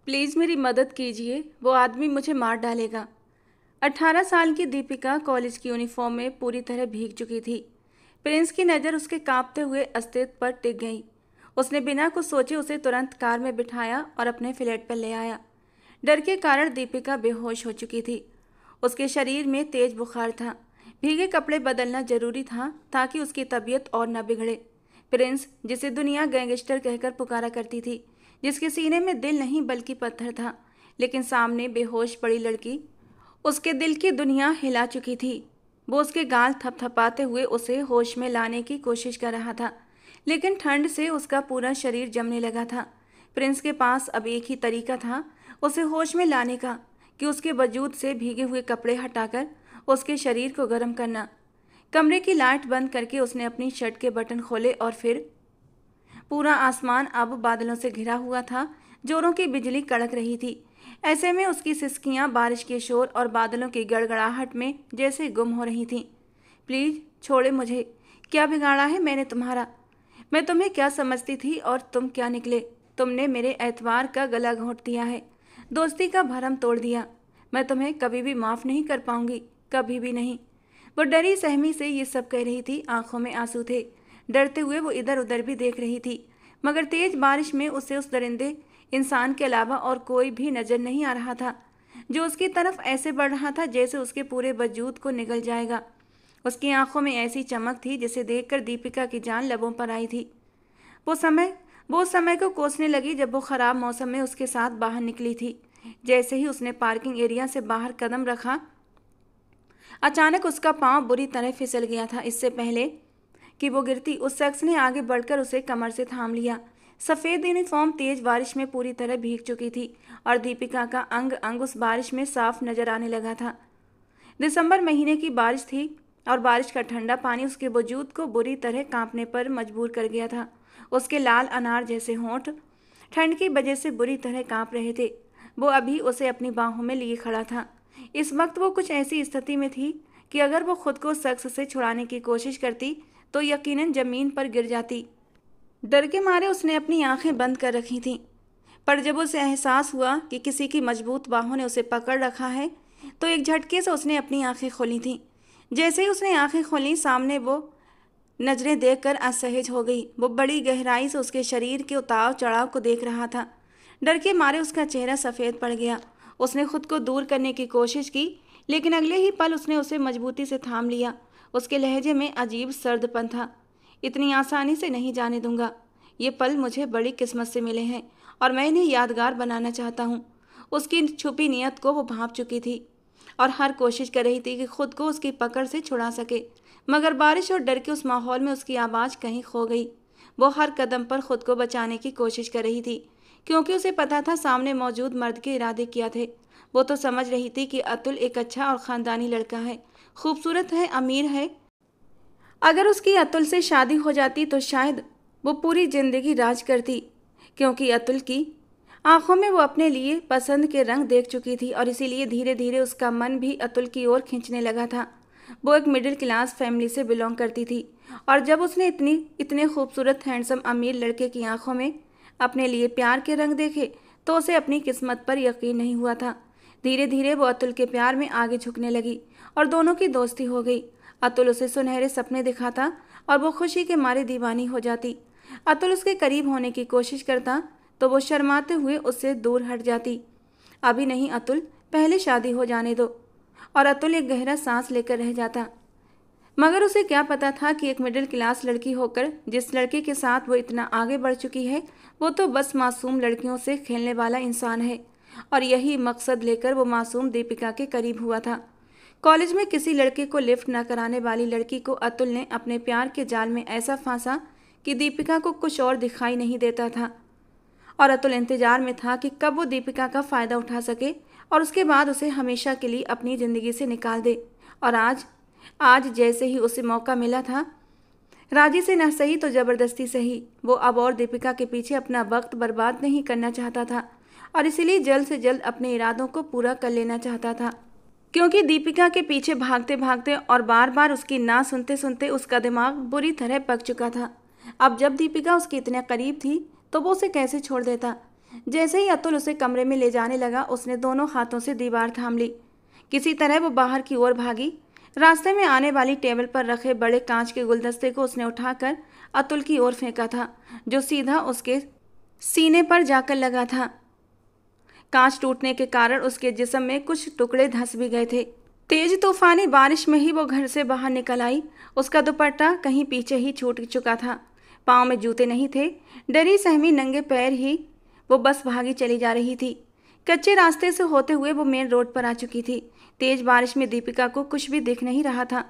Please मेरी मदद कीजिए, वो आदमी मुझे मार डालेगा। 18 साल की दीपिका कॉलेज की यूनिफॉर्म में पूरी तरह भीग चुकी थी। प्रिंस की नज़र उसके कांपते हुए अस्तित्व पर टिक गई। उसने बिना कुछ सोचे उसे तुरंत कार में बिठाया और अपने फ्लैट पर ले आया। डर के कारण दीपिका बेहोश हो चुकी थी। उसके शरीर में तेज बुखार था। भीगे कपड़े बदलना जरूरी था ताकि उसकी तबीयत और न बिगड़े। प्रिंस, जिसे दुनिया गैंगस्टर कहकर पुकारा करती थी, जिसके सीने में दिल नहीं बल्कि पत्थर था, लेकिन सामने बेहोश पड़ी लड़की उसके दिल की दुनिया हिला चुकी थी। वो उसके गाल थपथपाते हुए उसे होश में लाने की कोशिश कर रहा था, लेकिन ठंड से उसका पूरा शरीर जमने लगा था। प्रिंस के पास अब एक ही तरीका था उसे होश में लाने का, कि उसके वजूद से भीगे हुए कपड़े हटाकर उसके शरीर को गर्म करना। कमरे की लाइट बंद करके उसने अपनी शर्ट के बटन खोले और फिर पूरा आसमान अब बादलों से घिरा हुआ था। जोरों की बिजली कड़क रही थी। ऐसे में उसकी सिसकियां बारिश के शोर और बादलों की गड़गड़ाहट में जैसे गुम हो रही थीं। प्लीज छोड़े मुझे। क्या बिगाड़ा है मैंने तुम्हारा? मैं तुम्हें क्या समझती थी और तुम क्या निकले? तुमने मेरे एतबार का गला घोंट दिया है, दोस्ती का भरम तोड़ दिया। मैं तुम्हें कभी भी माफ़ नहीं कर पाऊंगी, कभी भी नहीं। वो डरी सहमी से ये सब कह रही थी। आंखों में आंसू थे। डरते हुए वो इधर उधर भी देख रही थी, मगर तेज बारिश में उसे उस दरिंदे इंसान के अलावा और कोई भी नजर नहीं आ रहा था, जो उसकी तरफ ऐसे बढ़ रहा था जैसे उसके पूरे वजूद को निगल जाएगा। उसकी आंखों में ऐसी चमक थी जिसे देखकर दीपिका की जान लबों पर आई थी। वो समय वो उस समय को कोसने लगी जब वो खराब मौसम में उसके साथ बाहर निकली थी। जैसे ही उसने पार्किंग एरिया से बाहर कदम रखा, अचानक उसका पांव बुरी तरह फिसल गया था। इससे पहले कि वो गिरती, उस शख्स ने आगे बढ़कर उसे कमर से थाम लिया। सफ़ेद यूनिफॉर्म तेज बारिश में पूरी तरह भीग चुकी थी और दीपिका का अंग अंग उस बारिश में साफ नजर आने लगा था। दिसंबर महीने की बारिश थी और बारिश का ठंडा पानी उसके वजूद को बुरी तरह कांपने पर मजबूर कर गया था। उसके लाल अनार जैसे होंठ ठंड की वजह से बुरी तरह कांप रहे थे। वो अभी उसे अपनी बाहों में लिए खड़ा था। इस वक्त वो कुछ ऐसी स्थिति में थी कि अगर वो खुद को शख्स से छुड़ाने की कोशिश करती तो यकीनन जमीन पर गिर जाती। डर के मारे उसने अपनी आंखें बंद कर रखी थीं, पर जब उसे एहसास हुआ कि किसी की मजबूत बाहों ने उसे पकड़ रखा है, तो एक झटके से उसने अपनी आंखें खोली थीं। जैसे ही उसने आंखें खोली, सामने वो नजरें देखकर असहज हो गई। वो बड़ी गहराई से उसके शरीर के उतार चढ़ाव को देख रहा था। डर के मारे उसका चेहरा सफ़ेद पड़ गया। उसने खुद को दूर करने की कोशिश की, लेकिन अगले ही पल उसने उसे मजबूती से थाम लिया। उसके लहजे में अजीब सर्दपन था। इतनी आसानी से नहीं जाने दूंगा। ये पल मुझे बड़ी किस्मत से मिले हैं और मैं इन्हें यादगार बनाना चाहता हूँ। उसकी छुपी नीयत को वो भांप चुकी थी और हर कोशिश कर रही थी कि खुद को उसकी पकड़ से छुड़ा सके, मगर बारिश और डर के उस माहौल में उसकी आवाज़ कहीं खो गई। वो हर कदम पर खुद को बचाने की कोशिश कर रही थी, क्योंकि उसे पता था सामने मौजूद मर्द के इरादे क्या थे। वो तो समझ रही थी कि अतुल एक अच्छा और ख़ानदानी लड़का है, खूबसूरत है, अमीर है। अगर उसकी अतुल से शादी हो जाती तो शायद वो पूरी जिंदगी राज करती, क्योंकि अतुल की आंखों में वो अपने लिए पसंद के रंग देख चुकी थी और इसीलिए धीरे धीरे उसका मन भी अतुल की ओर खींचने लगा था। वो एक मिडिल क्लास फैमिली से बिलोंग करती थी और जब उसने इतने खूबसूरत हैंडसम अमीर लड़के की आंखों में अपने लिए प्यार के रंग देखे तो उसे अपनी किस्मत पर यकीन नहीं हुआ था। धीरे धीरे वो अतुल के प्यार में आगे झुकने लगी और दोनों की दोस्ती हो गई। अतुल उसे सुनहरे सपने दिखाता और वो खुशी के मारे दीवानी हो जाती। अतुल उसके करीब होने की कोशिश करता तो वो शर्माते हुए उससे दूर हट जाती। अभी नहीं अतुल, पहले शादी हो जाने दो। और अतुल एक गहरा सांस लेकर रह जाता। मगर उसे क्या पता था कि एक मिडिल क्लास लड़की होकर जिस लड़के के साथ वो इतना आगे बढ़ चुकी है, वो तो बस मासूम लड़कियों से खेलने वाला इंसान है। और यही मकसद लेकर वो मासूम दीपिका के करीब हुआ था। कॉलेज में किसी लड़के को लिफ्ट न कराने वाली लड़की को अतुल ने अपने प्यार के जाल में ऐसा फांसा कि दीपिका को कुछ और दिखाई नहीं देता था। और अतुल इंतजार में था कि कब वो दीपिका का फ़ायदा उठा सके और उसके बाद उसे हमेशा के लिए अपनी ज़िंदगी से निकाल दे। और आज जैसे ही उसे मौका मिला था, राजी से न सही तो ज़बरदस्ती सही, वो अब और दीपिका के पीछे अपना वक्त बर्बाद नहीं करना चाहता था और इसीलिए जल्द से जल्द अपने इरादों को पूरा कर लेना चाहता था। क्योंकि दीपिका के पीछे भागते भागते और बार बार उसकी ना सुनते सुनते उसका दिमाग बुरी तरह पक चुका था। अब जब दीपिका उसके इतने करीब थी तो वो उसे कैसे छोड़ देता? जैसे ही अतुल उसे कमरे में ले जाने लगा, उसने दोनों हाथों से दीवार थाम ली। किसी तरह वो बाहर की ओर भागी। रास्ते में आने वाली टेबल पर रखे बड़े कांच के गुलदस्ते को उसने उठाकर अतुल की ओर फेंका था, जो सीधा उसके सीने पर जाकर लगा था। कांच टूटने के कारण उसके जिस्म में कुछ टुकड़े धंस भी गए थे। तेज तूफानी बारिश में ही वो घर से बाहर निकल आई। उसका दुपट्टा कहीं पीछे ही छूट चुका था। पाँव में जूते नहीं थे। डरी सहमी नंगे पैर ही वो बस भागी चली जा रही थी। कच्चे रास्ते से होते हुए वो मेन रोड पर आ चुकी थी। तेज बारिश में दीपिका को कुछ भी दिख नहीं रहा था।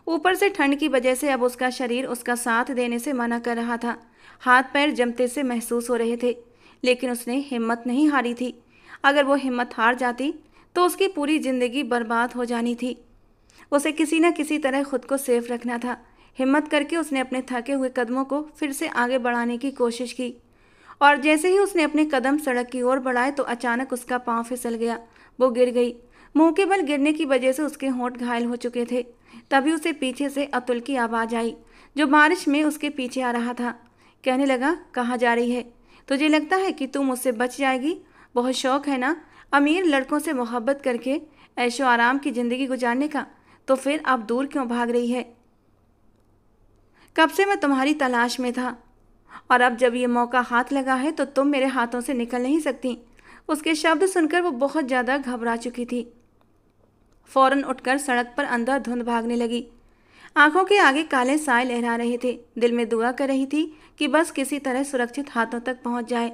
ऊपर से ठंड की वजह से अब उसका शरीर उसका साथ देने से मना कर रहा था। हाथ पैर जमते से महसूस हो रहे थे, लेकिन उसने हिम्मत नहीं हारी थी। अगर वो हिम्मत हार जाती तो उसकी पूरी जिंदगी बर्बाद हो जानी थी। उसे किसी न किसी तरह खुद को सेफ रखना था। हिम्मत करके उसने अपने थके हुए कदमों को फिर से आगे बढ़ाने की कोशिश की, और जैसे ही उसने अपने कदम सड़क की ओर बढ़ाए तो अचानक उसका पांव फिसल गया। वो गिर गई। मुंह के बल गिरने की वजह से उसके होंठ घायल हो चुके थे। तभी उसे पीछे से अतुल की आवाज़ आई, जो बारिश में उसके पीछे आ रहा था। कहने लगा, कहाँ जा रही है? तुझे लगता है कि तू मुझसे बच जाएगी? बहुत शौक है ना अमीर लड़कों से मोहब्बत करके ऐशो आराम की ज़िंदगी गुजारने का? तो फिर अब दूर क्यों भाग रही है? कब से मैं तुम्हारी तलाश में था, और अब जब ये मौका हाथ लगा है तो तुम मेरे हाथों से निकल नहीं सकती। उसके शब्द सुनकर वो बहुत ज़्यादा घबरा चुकी थी। फौरन उठकर सड़क पर अंधाधुंध भागने लगी। आंखों के आगे काले साए लहरा रहे थे। दिल में दुआ कर रही थी कि बस किसी तरह सुरक्षित हाथों तक पहुंच जाए।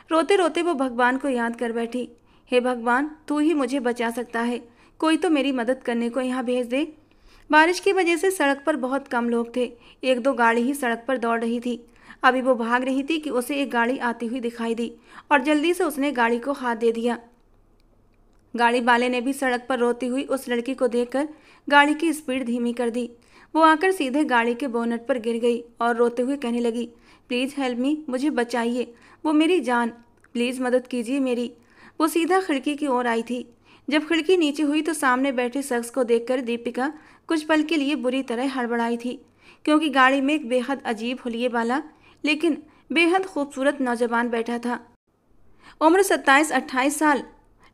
रोते रोते वो भगवान को याद कर बैठी। हे भगवान, तू ही मुझे बचा सकता है। कोई तो मेरी मदद करने को यहाँ भेज दे। बारिश की वजह से सड़क पर बहुत कम लोग थे। एक दो गाड़ी ही सड़क पर दौड़ रही थी। अभी वो भाग रही थी कि उसे एक गाड़ी आती हुई दिखाई दी, और जल्दी से उसने गाड़ी को हाथ दे दिया। गाड़ी वाले ने भी सड़क पर रोती हुई उस लड़की को देखकर गाड़ी की स्पीड धीमी कर दी। वो आकर सीधे गाड़ी के बोनट पर गिर गई और रोते हुए कहने लगी, प्लीज़ हेल्प मी, मुझे बचाइए, वो मेरी जान, प्लीज़ मदद कीजिए मेरी। वो सीधा खिड़की की ओर आई थी। जब खिड़की नीचे हुई तो सामने बैठे शख्स को देखकर दीपिका कुछ पल के लिए बुरी तरह हड़बड़ाई थी, क्योंकि गाड़ी में एक बेहद अजीब हुलिये वाला लेकिन बेहद खूबसूरत नौजवान बैठा था। उम्र 27-28 साल,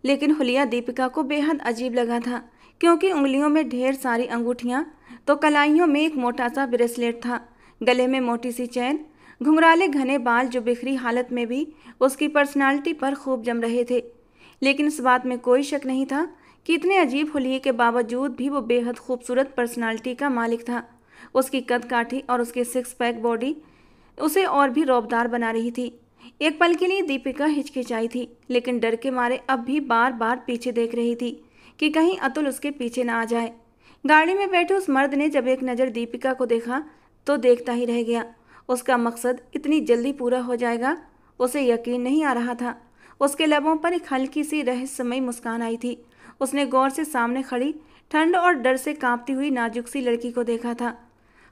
लेकिन हुलिया दीपिका को बेहद अजीब लगा था, क्योंकि उंगलियों में ढेर सारी अंगूठियां, तो कलाइयों में एक मोटा सा ब्रेसलेट था, गले में मोटी सी चैन, घुंघराले घने बाल जो बिखरी हालत में भी उसकी पर्सनालिटी पर खूब जम रहे थे। लेकिन इस बात में कोई शक नहीं था कि इतने अजीब हुलिये के बावजूद भी वो बेहद खूबसूरत पर्सनालिटी का मालिक था। उसकी कद काठी और उसकी सिक्स पैक बॉडी उसे और भी रौबदार बना रही थी। एक पल के लिए दीपिका हिचकिचाई थी, लेकिन डर के मारे अब भी बार बार पीछे देख रही थी कि कहीं अतुल उसके पीछे ना आ जाए। गाड़ी में बैठे उस मर्द ने जब एक नज़र दीपिका को देखा तो देखता ही रह गया। उसका मकसद इतनी जल्दी पूरा हो जाएगा, उसे यकीन नहीं आ रहा था। उसके लबों पर एक हल्की सी रहस्यमयी मुस्कान आई थी। उसने गौर से सामने खड़ी ठंड और डर से कांपती हुई नाजुक सी लड़की को देखा था।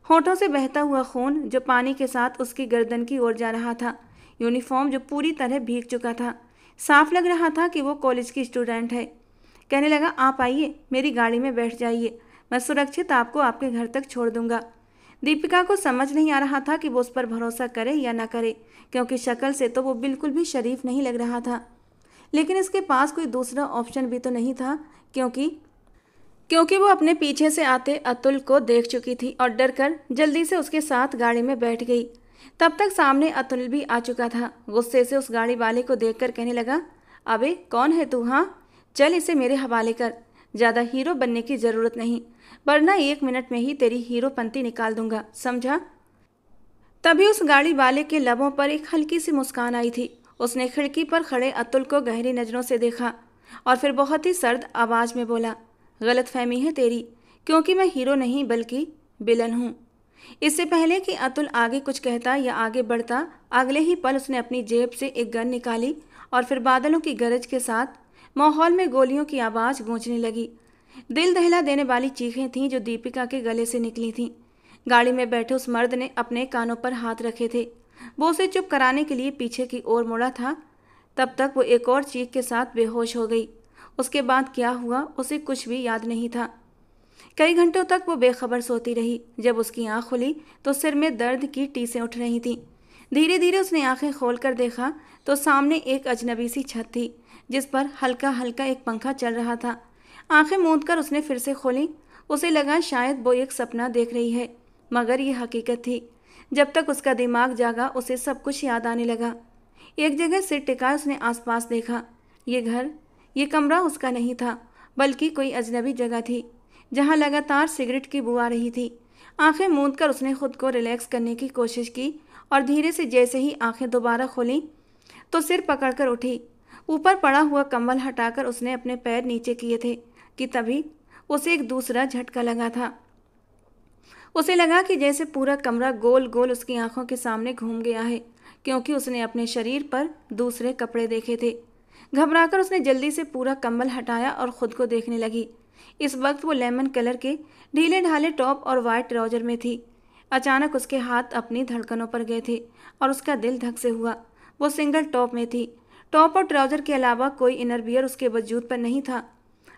होठों से बहता हुआ खून जो पानी के साथ उसकी गर्दन की ओर जा रहा था, यूनिफॉर्म जो पूरी तरह भीग चुका था। साफ लग रहा था कि वो कॉलेज की स्टूडेंट है। कहने लगा, आप आइए, मेरी गाड़ी में बैठ जाइए, मैं सुरक्षित आपको आपके घर तक छोड़ दूंगा। दीपिका को समझ नहीं आ रहा था कि वो उस पर भरोसा करे या ना करे, क्योंकि शक्ल से तो वो बिल्कुल भी शरीफ नहीं लग रहा था। लेकिन इसके पास कोई दूसरा ऑप्शन भी तो नहीं था, क्योंकि वो अपने पीछे से आते अतुल को देख चुकी थी और डर कर जल्दी से उसके साथ गाड़ी में बैठ गई। तब तक सामने अतुल भी आ चुका था। गुस्से से उस गाड़ी वाले को देखकर कहने लगा, अबे कौन है तू? हाँ, चल इसे मेरे हवाले कर। ज़्यादा हीरो बनने की ज़रूरत नहीं, वरना 1 मिनट में ही तेरी हीरोपंती निकाल दूंगा, समझा? तभी उस गाड़ी वाले के लबों पर एक हल्की सी मुस्कान आई थी। उसने खिड़की पर खड़े अतुल को गहरी नज़रों से देखा और फिर बहुत ही सर्द आवाज़ में बोला, गलतफहमी है तेरी, क्योंकि मैं हीरो नहीं बल्कि विलन हूँ। इससे पहले कि अतुल आगे कुछ कहता या आगे बढ़ता, अगले ही पल उसने अपनी जेब से एक गन निकाली और फिर बादलों की गरज के साथ माहौल में गोलियों की आवाज़ गूंजने लगी। दिल दहला देने वाली चीखें थीं जो दीपिका के गले से निकली थीं। गाड़ी में बैठे उस मर्द ने अपने कानों पर हाथ रखे थे। वो उसे चुप कराने के लिए पीछे की ओर मुड़ा था। तब तक वो एक और चीख के साथ बेहोश हो गई। उसके बाद क्या हुआ उसे कुछ भी याद नहीं था। कई घंटों तक वो बेखबर सोती रही। जब उसकी आँख खुली तो सिर में दर्द की टीसें उठ रही थीं। धीरे धीरे उसने आंखें खोलकर देखा तो सामने एक अजनबी सी छत थी जिस पर हल्का हल्का एक पंखा चल रहा था। आंखें मूंद कर उसने फिर से खोली। उसे लगा शायद वो एक सपना देख रही है, मगर ये हकीकत थी। जब तक उसका दिमाग जागा उसे सब कुछ याद आने लगा। एक जगह सिर टिका उसने आसपास देखा। ये घर, ये कमरा उसका नहीं था, बल्कि कोई अजनबी जगह थी जहां लगातार सिगरेट की बू आ रही थी। आंखें मूंद कर उसने खुद को रिलैक्स करने की कोशिश की और धीरे से जैसे ही आंखें दोबारा खोली तो सिर पकड़कर उठी। ऊपर पड़ा हुआ कंबल हटाकर उसने अपने पैर नीचे किए थे कि तभी उसे एक दूसरा झटका लगा था। उसे लगा कि जैसे पूरा कमरा गोल गोल उसकी आंखों के सामने घूम गया है, क्योंकि उसने अपने शरीर पर दूसरे कपड़े देखे थे। घबराकर उसने जल्दी से पूरा कंबल हटाया और खुद को देखने लगी। इस वक्त वो लेमन कलर के ढीले ढाले टॉप और वाइट ट्राउजर में थी। अचानक उसके हाथ अपनी धड़कनों पर गए थे और उसका दिल धक से हुआ। वो सिंगल टॉप में थी। टॉप और ट्राउजर के अलावा कोई इनर वियर उसके वजूद पर नहीं था।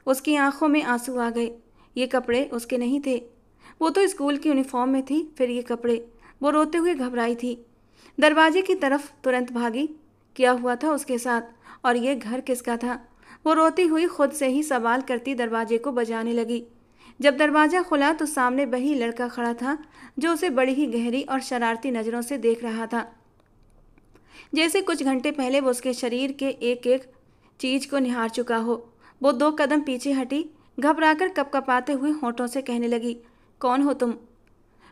उसकी आंखों में आंसू आ गए। ये कपड़े उसके नहीं थे। वो तो स्कूल की यूनिफॉर्म में थी, फिर ये कपड़े। वो रोते हुए घबराई थी। दरवाजे की तरफ तुरंत भागी। क्या हुआ था उसके साथ, और ये घर किसका था? वो रोती हुई खुद से ही सवाल करती दरवाजे को बजाने लगी। जब दरवाज़ा खुला तो सामने वही लड़का खड़ा था जो उसे बड़ी ही गहरी और शरारती नज़रों से देख रहा था। जैसे कुछ घंटे पहले वो उसके शरीर के एक एक चीज को निहार चुका हो। वो 2 कदम पीछे हटी, घबराकर कपकपाते हुए होठों से कहने लगी, कौन हो तुम?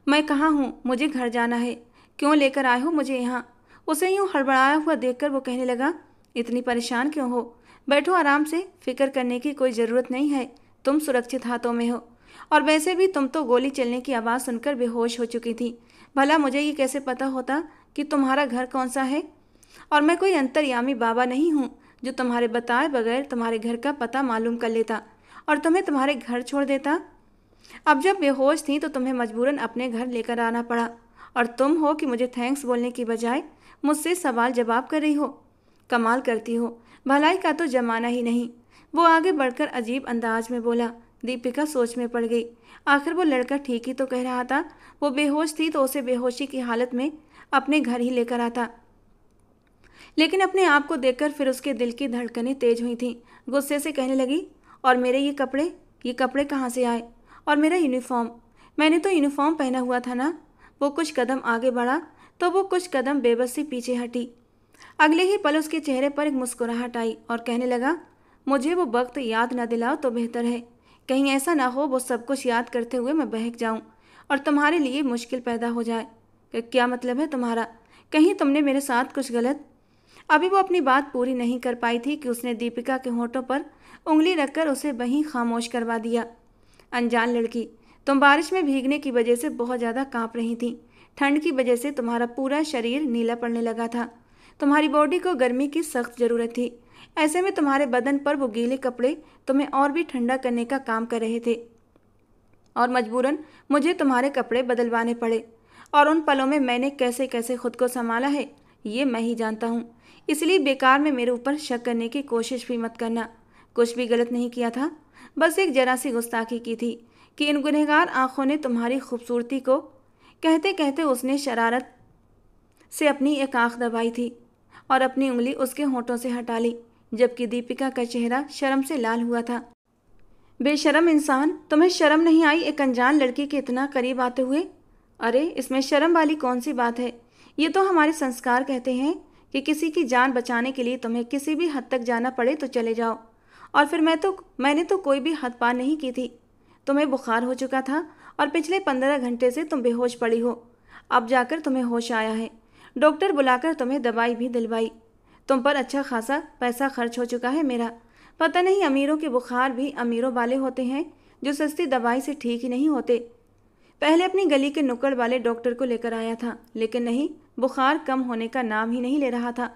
मैं कहाँ हूँ? मुझे घर जाना है। क्यों लेकर आए हो मुझे यहाँ? उसे यूं हड़बड़ाया हुआ देखकर वो कहने लगा, इतनी परेशान क्यों हो? बैठो आराम से, फिक्र करने की कोई ज़रूरत नहीं है। तुम सुरक्षित हाथों में हो। और वैसे भी तुम तो गोली चलने की आवाज़ सुनकर बेहोश हो चुकी थी। भला मुझे ये कैसे पता होता कि तुम्हारा घर कौन सा है? और मैं कोई अंतर्यामी बाबा नहीं हूँ जो तुम्हारे बताए बगैर तुम्हारे घर का पता मालूम कर लेता और तुम्हें तुम्हारे घर छोड़ देता। अब जब बेहोश थी तो तुम्हें मजबूरन अपने घर लेकर आना पड़ा, और तुम हो कि मुझे थैंक्स बोलने की बजाय मुझसे सवाल जवाब कर रही हो। कमाल करती हो, भलाई का तो जमाना ही नहीं। वो आगे बढ़कर अजीब अंदाज में बोला। दीपिका सोच में पड़ गई। आखिर वो लड़का ठीक ही तो कह रहा था। वो बेहोश थी तो उसे बेहोशी की हालत में अपने घर ही लेकर आता। लेकिन अपने आप को देखकर फिर उसके दिल की धड़कनें तेज हुई थीं। गुस्से से कहने लगी, और मेरे ये कपड़े कहाँ से आए? और मेरा यूनिफॉर्म? मैंने तो यूनिफॉर्म पहना हुआ था ना। वो कुछ कदम आगे बढ़ा तो वो कुछ कदम बेबसी पीछे हटी। अगले ही पल उसके चेहरे पर एक मुस्कुराहट आई और कहने लगा, मुझे वो वक्त याद न दिलाओ तो बेहतर है। कहीं ऐसा ना हो वो सब कुछ याद करते हुए मैं बहक जाऊं और तुम्हारे लिए मुश्किल पैदा हो जाए। क्या मतलब है तुम्हारा? कहीं तुमने मेरे साथ कुछ गलत? अभी वो अपनी बात पूरी नहीं कर पाई थी कि उसने दीपिका के होठों पर उंगली रखकर उसे वहीं खामोश करवा दिया। अनजान लड़की, तुम बारिश में भीगने की वजह से बहुत ज़्यादा कांप रही थी। ठंड की वजह से तुम्हारा पूरा शरीर नीला पड़ने लगा था। तुम्हारी बॉडी को गर्मी की सख्त ज़रूरत थी। ऐसे में तुम्हारे बदन पर वो गीले कपड़े तुम्हें और भी ठंडा करने का काम कर रहे थे, और मजबूरन मुझे तुम्हारे कपड़े बदलवाने पड़े। और उन पलों में मैंने कैसे कैसे खुद को संभाला है ये मैं ही जानता हूँ। इसलिए बेकार में मेरे ऊपर शक करने की कोशिश भी मत करना। कुछ भी गलत नहीं किया था, बस एक जरा सी गुस्ताखी की थी कि इन गुनहगार आंखों ने तुम्हारी खूबसूरती को। कहते कहते उसने शरारत से अपनी एक आंख दबाई थी और अपनी उंगली उसके होठों से हटा ली, जबकि दीपिका का चेहरा शर्म से लाल हुआ था। बेशर्म इंसान, तुम्हें शर्म नहीं आई एक अनजान लड़की के इतना करीब आते हुए? अरे इसमें शर्म वाली कौन सी बात है? ये तो हमारे संस्कार कहते हैं कि किसी की जान बचाने के लिए तुम्हें किसी भी हद तक जाना पड़े तो चले जाओ। और फिर मैंने तो कोई भी हद पार नहीं की थी। तुम्हें बुखार हो चुका था और पिछले 15 घंटे से तुम बेहोश पड़ी हो। अब जाकर तुम्हें होश आया है। डॉक्टर बुलाकर तुम्हें दवाई भी दिलवाई। तुम पर अच्छा खासा पैसा खर्च हो चुका है मेरा। पता नहीं अमीरों के बुखार भी अमीरों वाले होते हैं जो सस्ती दवाई से ठीक ही नहीं होते। पहले अपनी गली के नुक्कड़ वाले डॉक्टर को लेकर आया था, लेकिन नहीं, बुखार कम होने का नाम ही नहीं ले रहा था।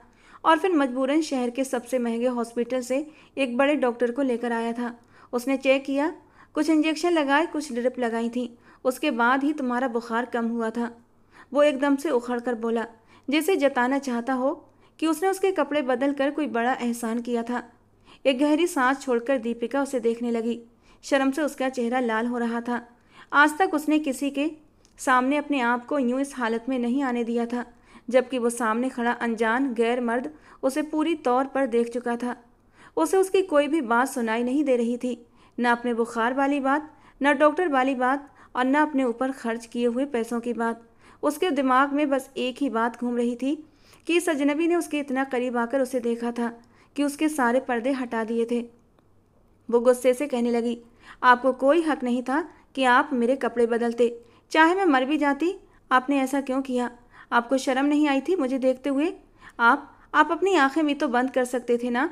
और फिर मजबूरन शहर के सबसे महंगे हॉस्पिटल से एक बड़े डॉक्टर को लेकर आया था। उसने चेक किया, कुछ इंजेक्शन लगाए, कुछ ड्रिप लगाई थी। उसके बाद ही तुम्हारा बुखार कम हुआ था। वो एकदम से उखड़ कर बोला, जैसे जताना चाहता हो कि उसने उसके कपड़े बदल कर कोई बड़ा एहसान किया था। एक गहरी सांस छोड़कर दीपिका उसे देखने लगी। शर्म से उसका चेहरा लाल हो रहा था। आज तक उसने किसी के सामने अपने आप को यूं इस हालत में नहीं आने दिया था। जबकि वो सामने खड़ा अनजान गैर मर्द उसे पूरी तौर पर देख चुका था। उसे उसकी कोई भी बात सुनाई नहीं दे रही थी, न अपने बुखार वाली बात, न डॉक्टर वाली बात और न अपने ऊपर खर्च किए हुए पैसों की बात। उसके दिमाग में बस एक ही बात घूम रही थी कि इस अजनबी ने उसके इतना करीब आकर उसे देखा था कि उसके सारे पर्दे हटा दिए थे। वो गुस्से से कहने लगी, आपको कोई हक नहीं था कि आप मेरे कपड़े बदलते, चाहे मैं मर भी जाती। आपने ऐसा क्यों किया? आपको शर्म नहीं आई थी मुझे देखते हुए? आप अपनी आंखें भी तो बंद कर सकते थे ना,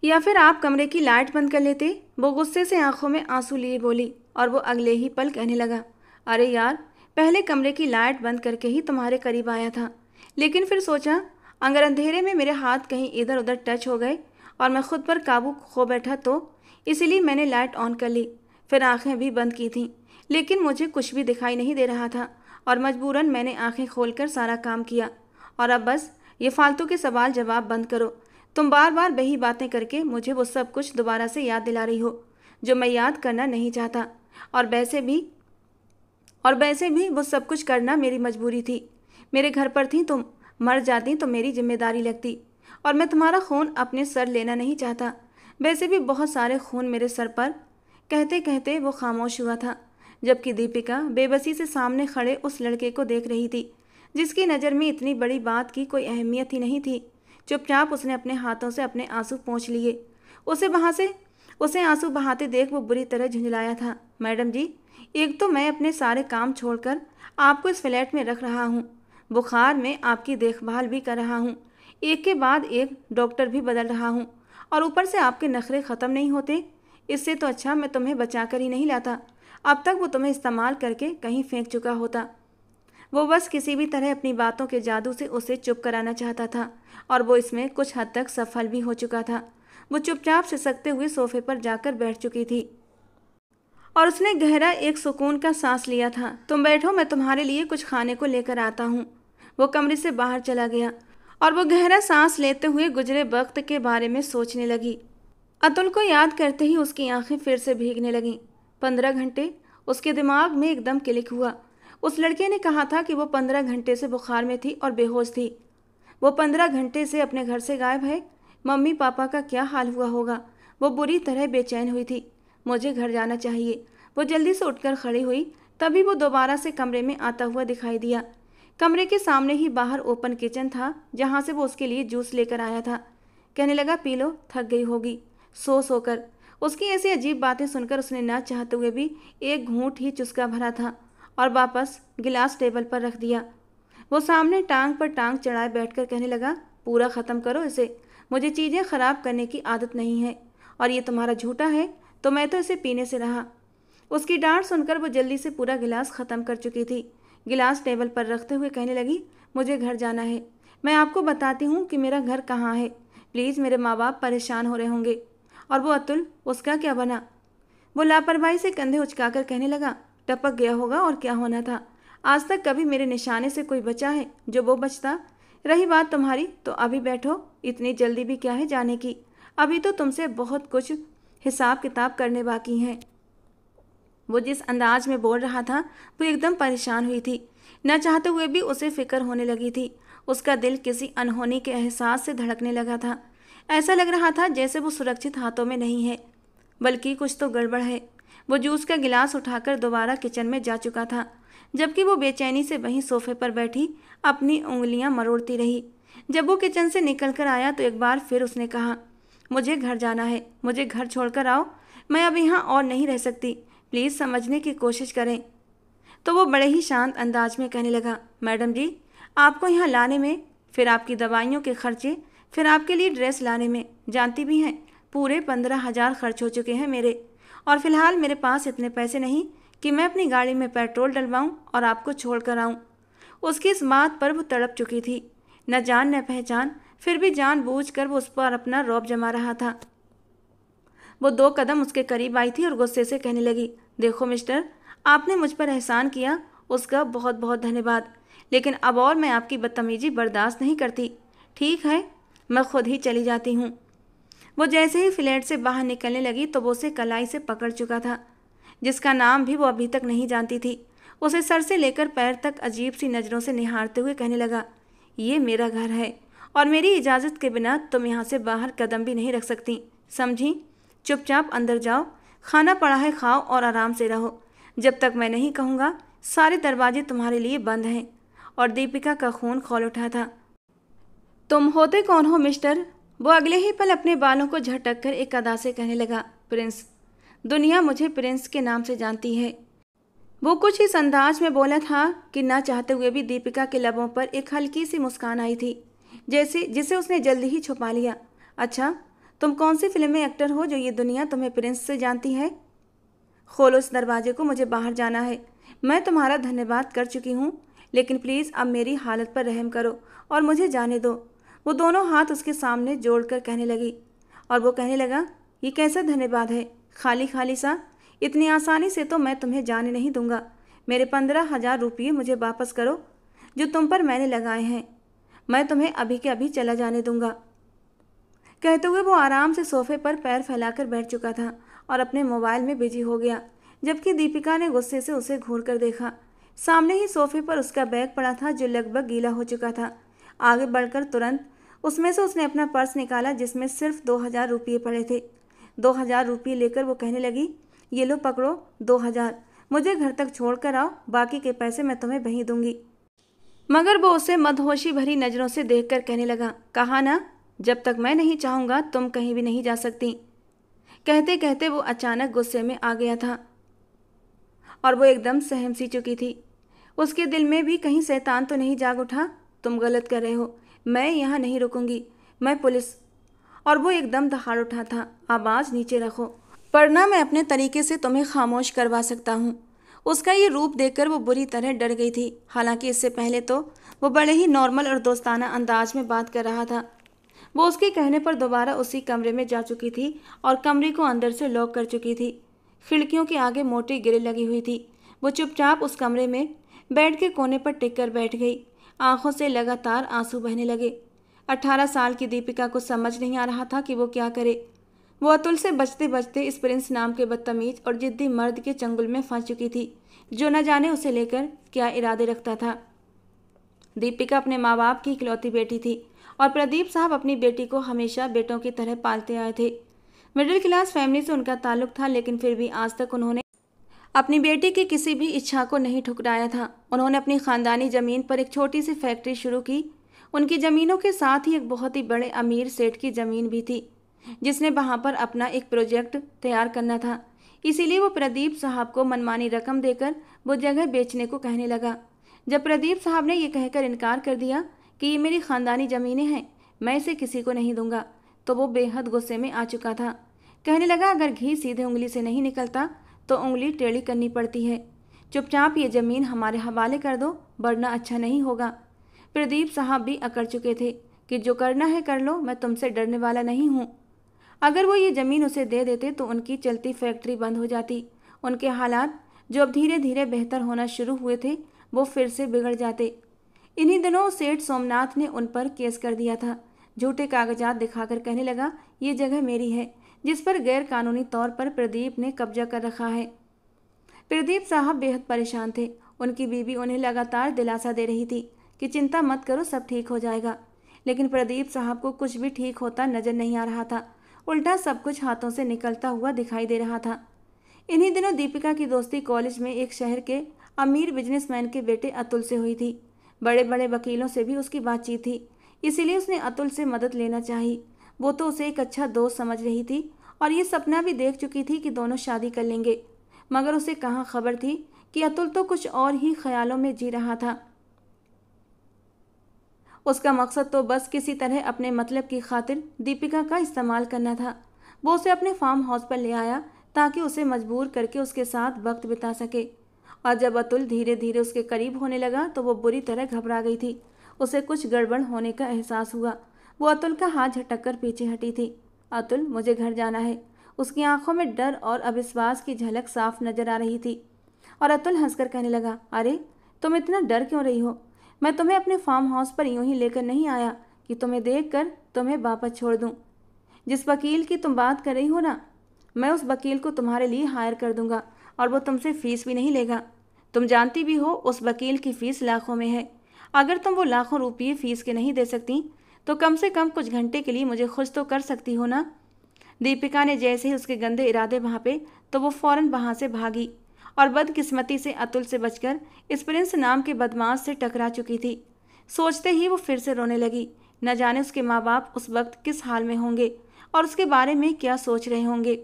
या फिर आप कमरे की लाइट बंद कर लेते। वो गुस्से से आंखों में आंसू लिए बोली और वो अगले ही पल कहने लगा, अरे यार, पहले कमरे की लाइट बंद करके ही तुम्हारे करीब आया था, लेकिन फिर सोचा अगर अंधेरे में मेरे हाथ कहीं इधर उधर टच हो गए और मैं खुद पर काबू खो बैठा तो इसीलिए मैंने लाइट ऑन कर ली। फिर आंखें भी बंद की थीं, लेकिन मुझे कुछ भी दिखाई नहीं दे रहा था और मजबूरन मैंने आंखें खोलकर सारा काम किया। और अब बस ये फालतू के सवाल जवाब बंद करो। तुम बार बार वही बातें करके मुझे वो सब कुछ दोबारा से याद दिला रही हो जो मैं याद करना नहीं चाहता। और वैसे भी वो सब कुछ करना मेरी मजबूरी थी। मेरे घर पर थी तुम, मर जाती तो मेरी जिम्मेदारी लगती, और मैं तुम्हारा खून अपने सर लेना नहीं चाहता। वैसे भी बहुत सारे खून मेरे सर पर। कहते कहते वो खामोश हुआ था, जबकि दीपिका बेबसी से सामने खड़े उस लड़के को देख रही थी जिसकी नज़र में इतनी बड़ी बात की कोई अहमियत ही नहीं थी। चुपचाप उसने अपने हाथों से अपने आंसू पोंछ लिए। उसे आंसू बहाते देख वो बुरी तरह झुंझलाया था। मैडम जी, एक तो मैं अपने सारे काम छोड़कर आपको इस फ्लैट में रख रहा हूँ, बुखार में आपकी देखभाल भी कर रहा हूँ, एक के बाद एक डॉक्टर भी बदल रहा हूँ, और ऊपर से आपके नखरे ख़त्म नहीं होते। इससे तो अच्छा मैं तुम्हें बचा कर ही नहीं लाता। अब तक वो तुम्हें इस्तेमाल करके कहीं फेंक चुका होता। वो बस किसी भी तरह अपनी बातों के जादू से उसे चुप कराना चाहता था, और वो इसमें कुछ हद तक सफल भी हो चुका था। वो चुपचाप सिसकते हुए सोफे पर जाकर बैठ चुकी थी और उसने गहरा एक सुकून का सांस लिया था। तुम बैठो, मैं तुम्हारे लिए कुछ खाने को लेकर आता हूँ। वो कमरे से बाहर चला गया और वो गहरा सांस लेते हुए गुजरे वक्त के बारे में सोचने लगी। अतुल को याद करते ही उसकी आंखें फिर से भीगने लगीं। 15 घंटे, उसके दिमाग में एकदम क्लिक हुआ। उस लड़के ने कहा था कि वो 15 घंटे से बुखार में थी और बेहोश थी। वो 15 घंटे से अपने घर से गायब है। मम्मी पापा का क्या हाल हुआ होगा? वो बुरी तरह बेचैन हुई थी। मुझे घर जाना चाहिए। वो जल्दी से उठकर खड़ी हुई, तभी वो दोबारा से कमरे में आता हुआ दिखाई दिया। कमरे के सामने ही बाहर ओपन किचन था, जहाँ से वो उसके लिए जूस लेकर आया था। कहने लगा, पी लो, थक गई होगी सो कर। उसकी ऐसी अजीब बातें सुनकर उसने ना चाहते हुए भी एक घूंट ही चुस्का भरा था और वापस गिलास टेबल पर रख दिया। वो सामने टांग पर टांग चढ़ाए बैठकर कहने लगा, पूरा ख़त्म करो इसे। मुझे चीज़ें ख़राब करने की आदत नहीं है, और ये तुम्हारा झूठा है तो मैं तो इसे पीने से रहा। उसकी डांट सुनकर वो जल्दी से पूरा गिलास ख़त्म कर चुकी थी। गिलास टेबल पर रखते हुए कहने लगी, मुझे घर जाना है। मैं आपको बताती हूँ कि मेरा घर कहाँ है। प्लीज़, मेरे माँ बाप परेशान हो रहे होंगे। और वो अतुल, उसका क्या बना? वो लापरवाही से कंधे उचकाकर कहने लगा, टपक गया होगा और क्या होना था। आज तक कभी मेरे निशाने से कोई बचा है जो वो बचता? रही बात तुम्हारी, तो अभी बैठो, इतनी जल्दी भी क्या है जाने की? अभी तो तुमसे बहुत कुछ हिसाब किताब करने बाकी हैं। वो जिस अंदाज में बोल रहा था वो एकदम परेशान हुई थी। न चाहते हुए भी उसे फिक्र होने लगी थी। उसका दिल किसी अनहोनी के एहसास से धड़कने लगा था। ऐसा लग रहा था जैसे वो सुरक्षित हाथों में नहीं है, बल्कि कुछ तो गड़बड़ है। वो जूस का गिलास उठाकर दोबारा किचन में जा चुका था, जबकि वो बेचैनी से वहीं सोफे पर बैठी अपनी उंगलियां मरोड़ती रही। जब वो किचन से निकल कर आया तो एक बार फिर उसने कहा, मुझे घर जाना है, मुझे घर छोड़कर आओ, मैं अब यहाँ और नहीं रह सकती, प्लीज़ समझने की कोशिश करें। तो वो बड़े ही शांत अंदाज में कहने लगा, मैडम जी, आपको यहाँ लाने में, फिर आपकी दवाइयों के खर्चे, फिर आपके लिए ड्रेस लाने में, जानती भी हैं पूरे 15,000 खर्च हो चुके हैं मेरे, और फिलहाल मेरे पास इतने पैसे नहीं कि मैं अपनी गाड़ी में पेट्रोल डलवाऊं और आपको छोड़ कर आऊँ। उसकी इस बात पर वो तड़प चुकी थी। न जान न पहचान, फिर भी जानबूझकर वो उस पर अपना रौब जमा रहा था। वो 2 कदम उसके करीब आई थी और गुस्से से कहने लगी, देखो मिस्टर, आपने मुझ पर एहसान किया, उसका बहुत बहुत धन्यवाद, लेकिन अब और मैं आपकी बदतमीजी बर्दाश्त नहीं करती। ठीक है, मैं खुद ही चली जाती हूँ। वो जैसे ही फ्लैट से बाहर निकलने लगी तो वो उसे कलाई से पकड़ चुका था, जिसका नाम भी वो अभी तक नहीं जानती थी। उसे सर से लेकर पैर तक अजीब सी नज़रों से निहारते हुए कहने लगा, ये मेरा घर है और मेरी इजाज़त के बिना तुम यहाँ से बाहर कदम भी नहीं रख सकती, समझी? चुपचाप अंदर जाओ, खाना पड़ा है खाओ और आराम से रहो। जब तक मैं नहीं कहूँगा सारे दरवाजे तुम्हारे लिए बंद हैं। और दीपिका का खून खौल उठा था। तुम होते कौन हो मिस्टर? वो अगले ही पल अपने बालों को झटक कर एक अदा से कहने लगा, प्रिंस। दुनिया मुझे प्रिंस के नाम से जानती है। वो कुछ इस अंदाज में बोला था कि ना चाहते हुए भी दीपिका के लबों पर एक हल्की सी मुस्कान आई थी, जैसे जिसे उसने जल्दी ही छुपा लिया। अच्छा, तुम कौन सी फिल्म में एक्टर हो जो ये दुनिया तुम्हें प्रिंस से जानती है? खोलो इस दरवाजे को, मुझे बाहर जाना है। मैं तुम्हारा धन्यवाद कर चुकी हूँ, लेकिन प्लीज़ अब मेरी हालत पर रहम करो और मुझे जाने दो। वो दोनों हाथ उसके सामने जोड़कर कहने लगी। और वो कहने लगा, ये कैसा धन्यवाद है, खाली खाली सा। इतनी आसानी से तो मैं तुम्हें जाने नहीं दूंगा। मेरे 15,000 रुपये मुझे वापस करो जो तुम पर मैंने लगाए हैं। मैं तुम्हें अभी के अभी चला जाने दूंगा। कहते हुए वो आराम से सोफे पर पैर फैलाकर बैठ चुका था और अपने मोबाइल में बिजी हो गया, जबकि दीपिका ने गुस्से से उसे घूर कर देखा। सामने ही सोफे पर उसका बैग पड़ा था जो लगभग गीला हो चुका था। आगे बढ़कर तुरंत उसमें से उसने अपना पर्स निकाला जिसमें सिर्फ 2,000 रुपये पड़े थे। 2,000 रुपये लेकर वो कहने लगी, ये लो पकड़ो 2,000, मुझे घर तक छोड़ कर आओ, बाकी के पैसे मैं तुम्हें वहीं दूंगी। मगर वो उसे मदहोशी भरी नज़रों से देखकर कहने लगा, कहा ना, जब तक मैं नहीं चाहूँगा तुम कहीं भी नहीं जा सकती। कहते कहते वो अचानक गुस्से में आ गया था और वो एकदम सहम सी चुकी थी। उसके दिल में भी कहीं शैतान तो नहीं जाग उठा? तुम गलत कर रहे हो, मैं यहाँ नहीं रुकूंगी, मैं पुलिस। और वो एकदम दहाड़ उठा था, आवाज़ नीचे रखो, वरना मैं अपने तरीके से तुम्हें खामोश करवा सकता हूँ। उसका ये रूप देखकर वो बुरी तरह डर गई थी। हालांकि इससे पहले तो वो बड़े ही नॉर्मल और दोस्ताना अंदाज में बात कर रहा था। वो उसके कहने पर दोबारा उसी कमरे में जा चुकी थी और कमरे को अंदर से लॉक कर चुकी थी। खिड़कियों के आगे मोटी ग्रिल लगी हुई थी। वो चुपचाप उस कमरे में बेड के कोने पर टिक कर बैठ गई। आंखों से लगातार आंसू बहने लगे। 18 साल की दीपिका को समझ नहीं आ रहा था कि वो क्या करे। वो अतुल से बचते बचते इस प्रिंस नाम के बदतमीज और जिद्दी मर्द के चंगुल में फंस चुकी थी, जो न जाने उसे लेकर क्या इरादे रखता था। दीपिका अपने माँ बाप की इकलौती बेटी थी और प्रदीप साहब अपनी बेटी को हमेशा बेटों की तरह पालते आए थे। मिडिल क्लास फैमिली से उनका ताल्लुक था, लेकिन फिर भी आज तक उन्होंने अपनी बेटी की किसी भी इच्छा को नहीं ठुकराया था। उन्होंने अपनी खानदानी ज़मीन पर एक छोटी सी फैक्ट्री शुरू की। उनकी ज़मीनों के साथ ही एक बहुत ही बड़े अमीर सेठ की ज़मीन भी थी, जिसने वहाँ पर अपना एक प्रोजेक्ट तैयार करना था। इसीलिए वो प्रदीप साहब को मनमानी रकम देकर वो जगह बेचने को कहने लगा। जब प्रदीप साहब ने यह कहकर इनकार कर दिया कि ये मेरी खानदानी ज़मीनें हैं, मैं इसे किसी को नहीं दूंगा, तो वो बेहद गुस्से में आ चुका था। कहने लगा, अगर घी सीधे उंगली से नहीं निकलता तो उंगली टेढ़ी करनी पड़ती है। चुपचाप ये ज़मीन हमारे हवाले कर दो, वरना अच्छा नहीं होगा। प्रदीप साहब भी अकड़ चुके थे कि जो करना है कर लो, मैं तुमसे डरने वाला नहीं हूँ। अगर वो ये ज़मीन उसे दे देते तो उनकी चलती फैक्ट्री बंद हो जाती। उनके हालात जो अब धीरे धीरे बेहतर होना शुरू हुए थे, वो फिर से बिगड़ जाते। इन्हीं दिनों सेठ सोमनाथ ने उन पर केस कर दिया था। झूठे कागजात दिखाकर कहने लगा, ये जगह मेरी है, जिस पर गैर कानूनी तौर पर प्रदीप ने कब्जा कर रखा है। प्रदीप साहब बेहद परेशान थे। उनकी बीवी उन्हें लगातार दिलासा दे रही थी कि चिंता मत करो, सब ठीक हो जाएगा। लेकिन प्रदीप साहब को कुछ भी ठीक होता नजर नहीं आ रहा था। उल्टा सब कुछ हाथों से निकलता हुआ दिखाई दे रहा था। इन्हीं दिनों दीपिका की दोस्ती कॉलेज में एक शहर के अमीर बिजनेसमैन के बेटे अतुल से हुई थी। बड़े बड़े वकीलों से भी उसकी बातचीत थी, इसीलिए उसने अतुल से मदद लेना चाही। वो तो उसे एक अच्छा दोस्त समझ रही थी और ये सपना भी देख चुकी थी कि दोनों शादी कर लेंगे। मगर उसे कहाँ खबर थी कि अतुल तो कुछ और ही ख्यालों में जी रहा था। उसका मकसद तो बस किसी तरह अपने मतलब की खातिर दीपिका का इस्तेमाल करना था। वो उसे अपने फार्म हाउस पर ले आया ताकि उसे मजबूर करके उसके साथ वक्त बिता सके। और जब अतुल धीरे धीरे उसके करीब होने लगा तो वो बुरी तरह घबरा गई थी। उसे कुछ गड़बड़ होने का एहसास हुआ। वो अतुल का हाथ झटक कर पीछे हटी थी। अतुल, मुझे घर जाना है। उसकी आंखों में डर और अविश्वास की झलक साफ नजर आ रही थी। और अतुल हंसकर कहने लगा, अरे तुम इतना डर क्यों रही हो? मैं तुम्हें अपने फार्म हाउस पर यूं ही लेकर नहीं आया कि तुम्हें देखकर तुम्हें वापस छोड़ दूं। जिस वकील की तुम बात कर रही हो ना, मैं उस वकील को तुम्हारे लिए हायर कर दूंगा और वो तुमसे फीस भी नहीं लेगा। तुम जानती भी हो उस वकील की फीस लाखों में है। अगर तुम वो लाखों रुपये फीस के नहीं दे सकती तो कम से कम कुछ घंटे के लिए मुझे खुश तो कर सकती हो ना। दीपिका ने जैसे ही उसके गंदे इरादे भांपे तो वो फौरन वहां से भागी और बदकिस्मती से अतुल से बचकर इस प्रिंस नाम के बदमाश से टकरा चुकी थी। सोचते ही वो फिर से रोने लगी। न जाने उसके माँ बाप उस वक्त किस हाल में होंगे और उसके बारे में क्या सोच रहे होंगे।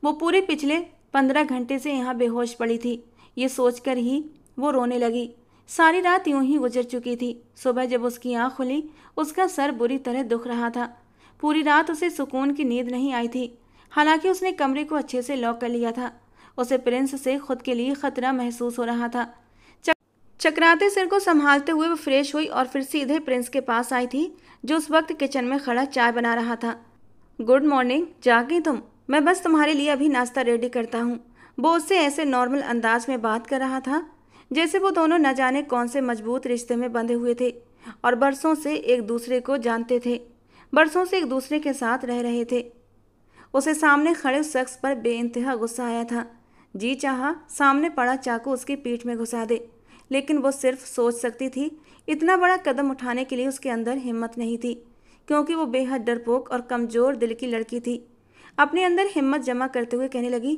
वो पूरे पिछले 15 घंटे से यहाँ बेहोश पड़ी थी। ये सोचकर ही वो रोने लगी। सारी रात यूं ही गुजर चुकी थी। सुबह जब उसकी आँख खुली उसका सर बुरी तरह दुख रहा था। पूरी रात उसे सुकून की नींद नहीं आई थी। हालांकि उसने कमरे को अच्छे से लॉक कर लिया था। उसे प्रिंस से खुद के लिए खतरा महसूस हो रहा था। चकराते सिर को संभालते हुए वो फ्रेश हुई और फिर सीधे प्रिंस के पास आई थी, जो उस वक्त किचन में खड़ा चाय बना रहा था। गुड मॉर्निंग, जाग गई तुम? मैं बस तुम्हारे लिए अभी नाश्ता रेडी करता हूँ। वो उससे ऐसे नॉर्मल अंदाज में बात कर रहा था जैसे वो दोनों न जाने कौन से मजबूत रिश्ते में बंधे हुए थे और बरसों से एक दूसरे को जानते थे, बरसों से एक दूसरे के साथ रह रहे थे। उसे सामने खड़े उस शख्स पर बेइंतहा गुस्सा आया था। जी चाहा सामने पड़ा चाकू उसकी पीठ में घुसा दे, लेकिन वो सिर्फ सोच सकती थी। इतना बड़ा कदम उठाने के लिए उसके अंदर हिम्मत नहीं थी, क्योंकि वो बेहद डरपोक और कमज़ोर दिल की लड़की थी। अपने अंदर हिम्मत जमा करते हुए कहने लगी,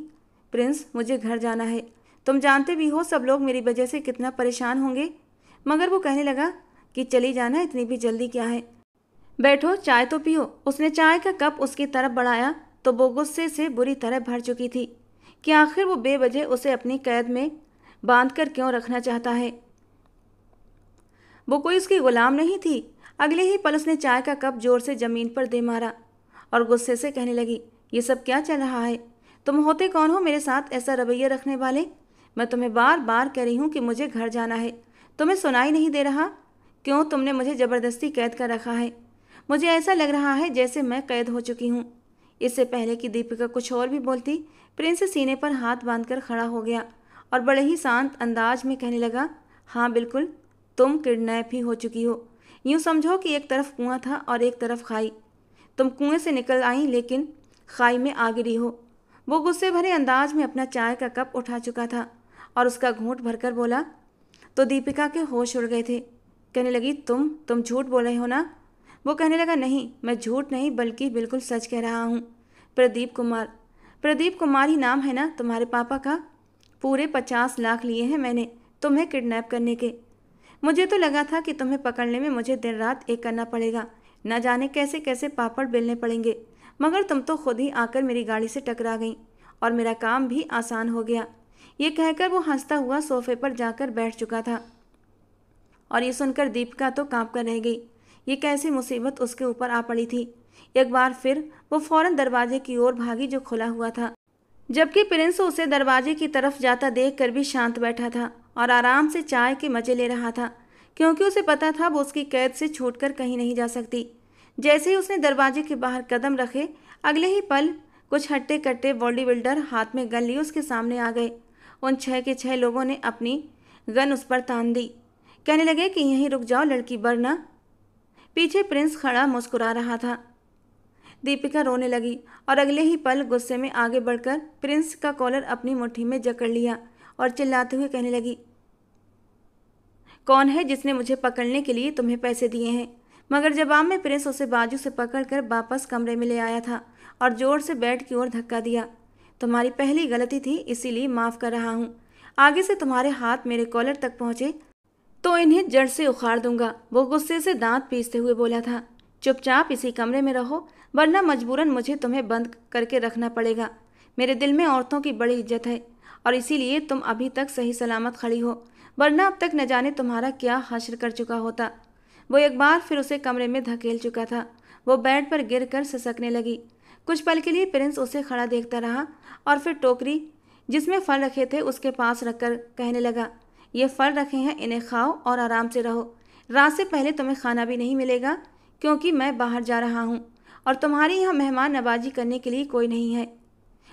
प्रिंस मुझे घर जाना है। तुम जानते भी हो सब लोग मेरी वजह से कितना परेशान होंगे। मगर वो कहने लगा कि चली जाना, इतनी भी जल्दी क्या है, बैठो चाय तो पियो। उसने चाय का कप उसकी तरफ बढ़ाया तो वो गुस्से से बुरी तरह भर चुकी थी कि आखिर वो बेवजह उसे अपनी कैद में बांध कर क्यों रखना चाहता है। वो कोई उसकी गुलाम नहीं थी। अगले ही पल उसने चाय का कप जोर से जमीन पर दे मारा और गुस्से से कहने लगी, ये सब क्या चल रहा है? तुम होते कौन हो मेरे साथ ऐसा रवैया रखने वाले? मैं तुम्हें बार बार कह रही हूँ कि मुझे घर जाना है, तुम्हें सुनाई नहीं दे रहा? क्यों तुमने मुझे ज़बरदस्ती कैद कर रखा है? मुझे ऐसा लग रहा है जैसे मैं कैद हो चुकी हूँ। इससे पहले कि दीपिका कुछ और भी बोलती, प्रिंस सीने पर हाथ बांधकर खड़ा हो गया और बड़े ही शांत अंदाज में कहने लगा, हाँ बिल्कुल, तुम किडनैप ही हो चुकी हो। यूँ समझो कि एक तरफ कुआं था और एक तरफ खाई। तुम कुएं से निकल आई लेकिन खाई में आ गिरी हो। वो गुस्से भरे अंदाज में अपना चाय का कप उठा चुका था और उसका घूंट भरकर बोला तो दीपिका के होश उड़ गए थे। कहने लगी, तुम झूठ बोल रहे हो ना? वो कहने लगा, नहीं, मैं झूठ नहीं बल्कि बिल्कुल सच कह रहा हूँ। प्रदीप कुमार ही नाम है ना तुम्हारे पापा का? पूरे 50 लाख लिए हैं मैंने तुम्हें किडनैप करने के। मुझे तो लगा था कि तुम्हें पकड़ने में मुझे दिन रात एक करना पड़ेगा, न जाने कैसे कैसे पापड़ बेलने पड़ेंगे, मगर तुम तो खुद ही आकर मेरी गाड़ी से टकरा गई और मेरा काम भी आसान हो गया। ये कहकर वो हंसता हुआ सोफे पर जाकर बैठ चुका था और ये सुनकर दीपिका तो काँप कर रह गई। ये कैसी मुसीबत उसके ऊपर आ पड़ी थी। एक बार फिर वो फौरन दरवाजे की ओर भागी जो खुला हुआ था, जबकि प्रिंस उसे दरवाजे की तरफ जाता देखकर भी शांत बैठा था और आराम से चाय के मजे ले रहा था, क्योंकि उसे पता था वो उसकी कैद से छूटकर कहीं नहीं जा सकती। जैसे ही उसने दरवाजे के बाहर कदम रखे, अगले ही पल कुछ हट्टे कट्टे बॉडी बिल्डर हाथ में गन लिए उसके सामने आ गए। उन 6 के 6 लोगों ने अपनी गन उस पर तान दी। कहने लगे कि यहीं रुक जाओ लड़की, वरना। पीछे प्रिंस खड़ा मुस्कुरा रहा था। दीपिका रोने लगी और अगले ही पल गुस्से में आगे बढ़कर प्रिंस का कॉलर अपनी मुट्ठी में जकड़ लिया और चिल्लाते हुए कहने लगी, कौन है जिसने मुझे पकड़ने के लिए तुम्हें पैसे दिए हैं? मगर जवाब में प्रिंस उसे बाजू से पकड़कर वापस कमरे में ले आया था और जोर से बेड की ओर धक्का दिया। तुम्हारी पहली गलती थी, इसीलिए माफ़ कर रहा हूँ। आगे से तुम्हारे हाथ मेरे कॉलर तक पहुँचे तो इन्हें जड़ से उखाड़ दूंगा। वो गुस्से से दांत पीसते हुए बोला था, चुपचाप इसी कमरे में रहो, वरना मजबूरन मुझे तुम्हें बंद करके रखना पड़ेगा। मेरे दिल में औरतों की बड़ी इज्जत है और इसीलिए तुम अभी तक सही सलामत खड़ी हो, वरना अब तक न जाने तुम्हारा क्या हश्र कर चुका होता। वो एक बार फिर उसे कमरे में धकेल चुका था। वो बेड पर गिर कर सिसकने लगी। कुछ पल के लिए प्रिंस उसे खड़ा देखता रहा और फिर टोकरी जिसमें फल रखे थे उसके पास रखकर कहने लगा, ये फल रखे हैं, इन्हें खाओ और आराम से रहो। रात से पहले तुम्हें खाना भी नहीं मिलेगा, क्योंकि मैं बाहर जा रहा हूँ और तुम्हारी यहाँ मेहमान नवाजी करने के लिए कोई नहीं है।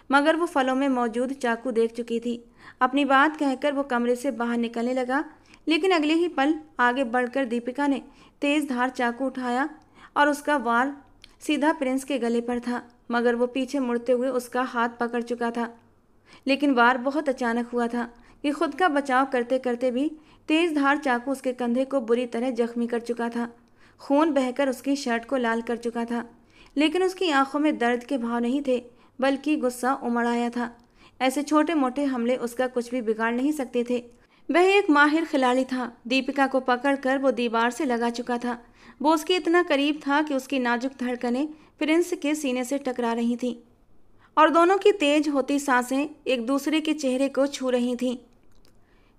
मगर वो फलों में मौजूद चाकू देख चुकी थी। अपनी बात कहकर वो कमरे से बाहर निकलने लगा, लेकिन अगले ही पल आगे बढ़कर दीपिका ने तेज धार चाकू उठाया और उसका वार सीधा प्रिंस के गले पर था। मगर वो पीछे मुड़ते हुए उसका हाथ पकड़ चुका था, लेकिन वार बहुत अचानक हुआ था, कि खुद का बचाव करते करते भी तेज धार चाकू उसके कंधे को बुरी तरह जख्मी कर चुका था। खून बहकर उसकी शर्ट को लाल कर चुका था, लेकिन उसकी आंखों में दर्द के भाव नहीं थे, बल्कि गुस्सा उमड़ आया था। ऐसे छोटे मोटे हमले उसका कुछ भी बिगाड़ नहीं सकते थे। वह एक माहिर खिलाड़ी था। दीपिका को पकड़कर वो दीवार से लगा चुका था। वो उसके इतना करीब था कि उसकी नाजुक धड़कनें प्रिंस के सीने से टकरा रही थीं और दोनों की तेज होती सांसें एक दूसरे के चेहरे को छू रही थीं।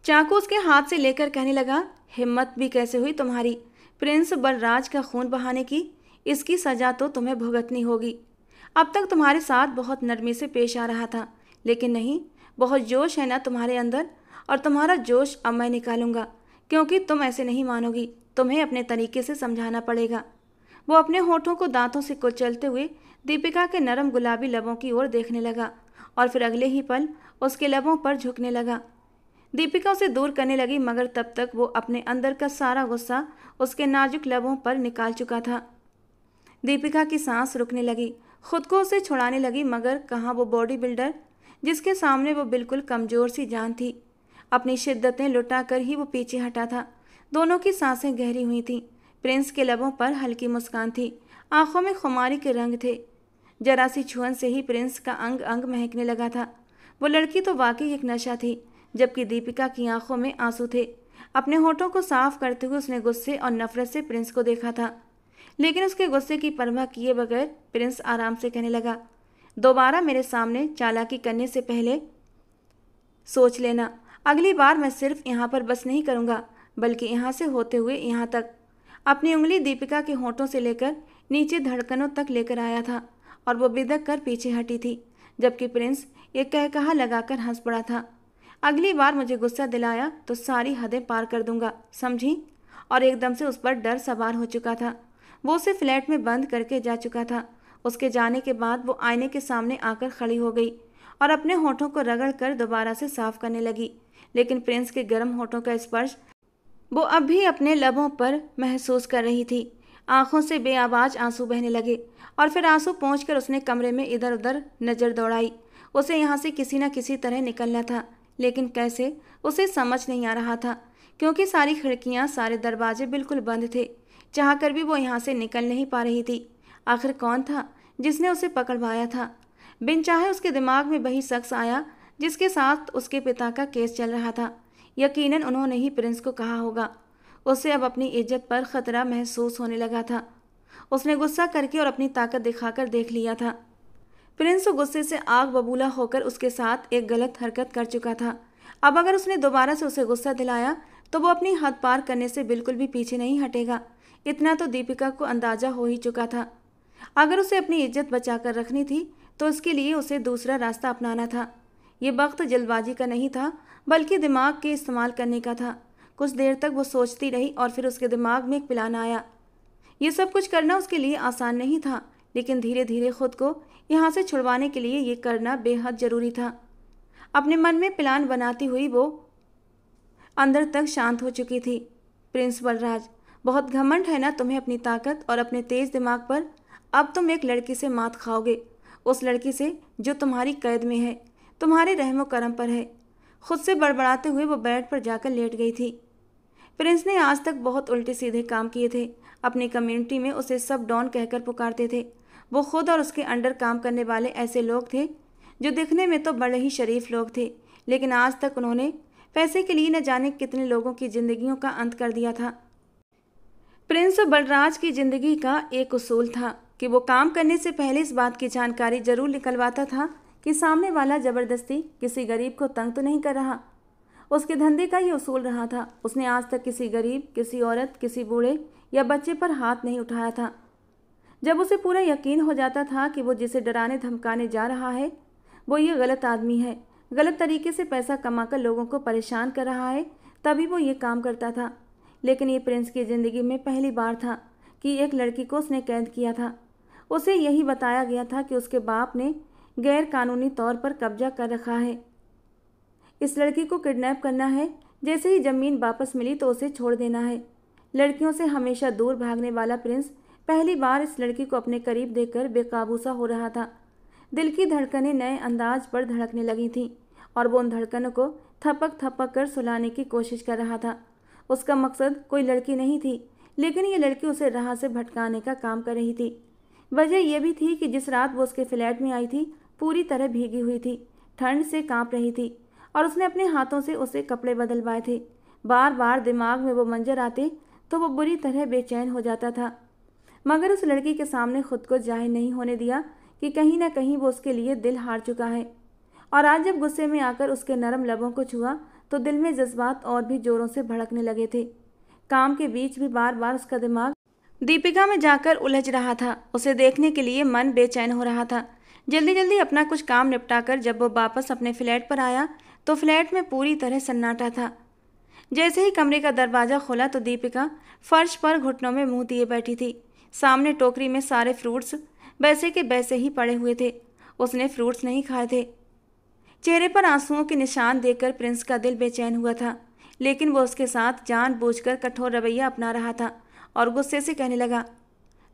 चाकू उसके हाथ से लेकर कहने लगा, हिम्मत भी कैसे हुई तुम्हारी प्रिंस बलराज का खून बहाने की? इसकी सजा तो तुम्हें भुगतनी होगी। अब तक तुम्हारे साथ बहुत नरमी से पेश आ रहा था, लेकिन नहीं, बहुत जोश है ना तुम्हारे अंदर, और तुम्हारा जोश अब मैं निकालूंगा, क्योंकि तुम ऐसे नहीं मानोगी। तुम्हें अपने तरीके से समझाना पड़ेगा। वो अपने होठों को दांतों से कुचलते हुए दीपिका के नरम गुलाबी लबों की ओर देखने लगा और फिर अगले ही पल उसके लबों पर झुकने लगा। दीपिका उसे दूर करने लगी, मगर तब तक वो अपने अंदर का सारा गुस्सा उसके नाजुक लबों पर निकाल चुका था। दीपिका की सांस रुकने लगी, खुद को उसे छुड़ाने लगी, मगर कहाँ वो बॉडी बिल्डर जिसके सामने वो बिल्कुल कमज़ोर सी जान थी। अपनी शिद्दतें लुटा कर ही वो पीछे हटा था। दोनों की सांसें गहरी हुई थीं। प्रिंस के लबों पर हल्की मुस्कान थी, आंखों में खुमारी के रंग थे। जरा सी छुअन से ही प्रिंस का अंग अंग महकने लगा था। वो लड़की तो वाकई एक नशा थी, जबकि दीपिका की आंखों में आंसू थे। अपने होठों को साफ करते हुए उसने गुस्से और नफरत से प्रिंस को देखा था, लेकिन उसके गुस्से की परवाह किए बगैर प्रिंस आराम से कहने लगा, दोबारा मेरे सामने चालाकी करने से पहले सोच लेना। अगली बार मैं सिर्फ यहाँ पर बस नहीं करूँगा, बल्कि यहाँ से होते हुए यहाँ तक। अपनी उंगली दीपिका के होठों से लेकर नीचे धड़कनों तक लेकर आया था और वो बिदक कर पीछे हटी थी, जबकि प्रिंस एक कहकहा लगाकर हंस पड़ा था। अगली बार मुझे गुस्सा दिलाया तो सारी हदें पार कर दूंगा, समझी? और एकदम से उस पर डर सवार हो चुका था। वो उसे फ्लैट में बंद करके जा चुका था। उसके जाने के बाद वो आईने के सामने आकर खड़ी हो गई और अपने होठों को रगड़ कर दोबारा से साफ करने लगी, लेकिन प्रिंस के गर्म होठों का स्पर्श वो अब भी अपने लबों पर महसूस कर रही थी। आंखों से बेआवाज आंसू बहने लगे और फिर आंसू पहुंचकर उसने कमरे में इधर उधर नज़र दौड़ाई। उसे यहाँ से किसी न किसी तरह निकलना था, लेकिन कैसे उसे समझ नहीं आ रहा था, क्योंकि सारी खिड़कियाँ, सारे दरवाजे बिल्कुल बंद थे। चाह कर भी वो यहाँ से निकल नहीं पा रही थी। आखिर कौन था जिसने उसे पकड़वाया था? बिन चाहे उसके दिमाग में वही शख्स आया जिसके साथ उसके पिता का केस चल रहा था। यकीनन उन्होंने ही प्रिंस को कहा होगा। उसे अब अपनी इज्जत पर खतरा महसूस होने लगा था। उसने गुस्सा करके और अपनी ताकत दिखाकर देख लिया था। प्रिंस गुस्से से आग बबूला होकर उसके साथ एक गलत हरकत कर चुका था। अब अगर उसने दोबारा से उसे गुस्सा दिलाया तो वो अपनी हद पार करने से बिल्कुल भी पीछे नहीं हटेगा। इतना तो दीपिका को अंदाजा हो ही चुका था। अगर उसे अपनी इज्जत बचाकर रखनी थी तो इसके लिए उसे दूसरा रास्ता अपनाना था। ये वक्त जल्दबाजी का नहीं था, बल्कि दिमाग के इस्तेमाल करने का था। कुछ देर तक वो सोचती रही और फिर उसके दिमाग में एक प्लान आया। ये सब कुछ करना उसके लिए आसान नहीं था, लेकिन धीरे धीरे खुद को यहाँ से छुड़वाने के लिए ये करना बेहद ज़रूरी था। अपने मन में प्लान बनाती हुई वो अंदर तक शांत हो चुकी थी। प्रिंस बलराज, बहुत घमंड है ना तुम्हें अपनी ताकत और अपने तेज दिमाग पर। अब तुम एक लड़की से मात खाओगे, उस लड़की से जो तुम्हारी कैद में है, तुम्हारे रहमो करम पर है। खुद से बड़बड़ाते हुए वो बेड पर जाकर लेट गई थी। प्रिंस ने आज तक बहुत उल्टे सीधे काम किए थे। अपनी कम्युनिटी में उसे सब डॉन कहकर पुकारते थे। वो खुद और उसके अंडर काम करने वाले ऐसे लोग थे जो दिखने में तो बड़े ही शरीफ लोग थे, लेकिन आज तक उन्होंने पैसे के लिए न जाने कितने लोगों की जिंदगियों का अंत कर दिया था। प्रिंस बलराज की जिंदगी का एक उसूल था कि वो काम करने से पहले इस बात की जानकारी जरूर निकलवाता था कि सामने वाला जबरदस्ती किसी गरीब को तंग तो नहीं कर रहा। उसके धंधे का ये उसूल रहा था। उसने आज तक किसी गरीब, किसी औरत, किसी बूढ़े या बच्चे पर हाथ नहीं उठाया था। जब उसे पूरा यकीन हो जाता था कि वो जिसे डराने धमकाने जा रहा है वो ये गलत आदमी है, गलत तरीके से पैसा कमाकर लोगों को परेशान कर रहा है, तभी वो ये काम करता था। लेकिन ये प्रिंस की ज़िंदगी में पहली बार था कि एक लड़की को उसने कैद किया था। उसे यही बताया गया था कि उसके बाप ने गैर कानूनी तौर पर कब्जा कर रखा है। इस लड़की को किडनैप करना है, जैसे ही ज़मीन वापस मिली तो उसे छोड़ देना है। लड़कियों से हमेशा दूर भागने वाला प्रिंस पहली बार इस लड़की को अपने करीब देखकर बेकाबू सा हो रहा था। दिल की धड़कनें नए अंदाज पर धड़कने लगी थीं और वो उन धड़कनों को थपक थपक कर सुलाने की कोशिश कर रहा था। उसका मकसद कोई लड़की नहीं थी, लेकिन ये लड़की उसे राह से भटकाने का काम कर रही थी। वजह यह भी थी कि जिस रात वो उसके फ्लैट में आई थी पूरी तरह भीगी हुई थी, ठंड से कांप रही थी और उसने अपने हाथों से उसे कपड़े बदलवाए थे। बार बार दिमाग में वो मंजर आते तो वो बुरी तरह बेचैन हो जाता था, मगर उस लड़की के सामने खुद को जाहिर नहीं होने दिया कि कहीं ना कहीं वो उसके लिए दिल हार चुका है। और आज जब गुस्से में आकर उसके नरम लबों को छुआ तो दिल में जज्बात और भी जोरों से भड़कने लगे थे। काम के बीच भी बार बार उसका दिमाग दीपिका में जाकर उलझ रहा था। उसे देखने के लिए मन बेचैन हो रहा था। जल्दी जल्दी अपना कुछ काम निपटाकर जब वो वापस अपने फ्लैट पर आया तो फ्लैट में पूरी तरह सन्नाटा था। जैसे ही कमरे का दरवाज़ा खोला तो दीपिका फर्श पर घुटनों में मुंह दिए बैठी थी। सामने टोकरी में सारे फ्रूट्स वैसे के वैसे ही पड़े हुए थे। उसने फ्रूट्स नहीं खाए थे। चेहरे पर आंसुओं के निशान देखकर प्रिंस का दिल बेचैन हुआ था, लेकिन वो उसके साथ जानबूझकर कठोर रवैया अपना रहा था और गुस्से से कहने लगा,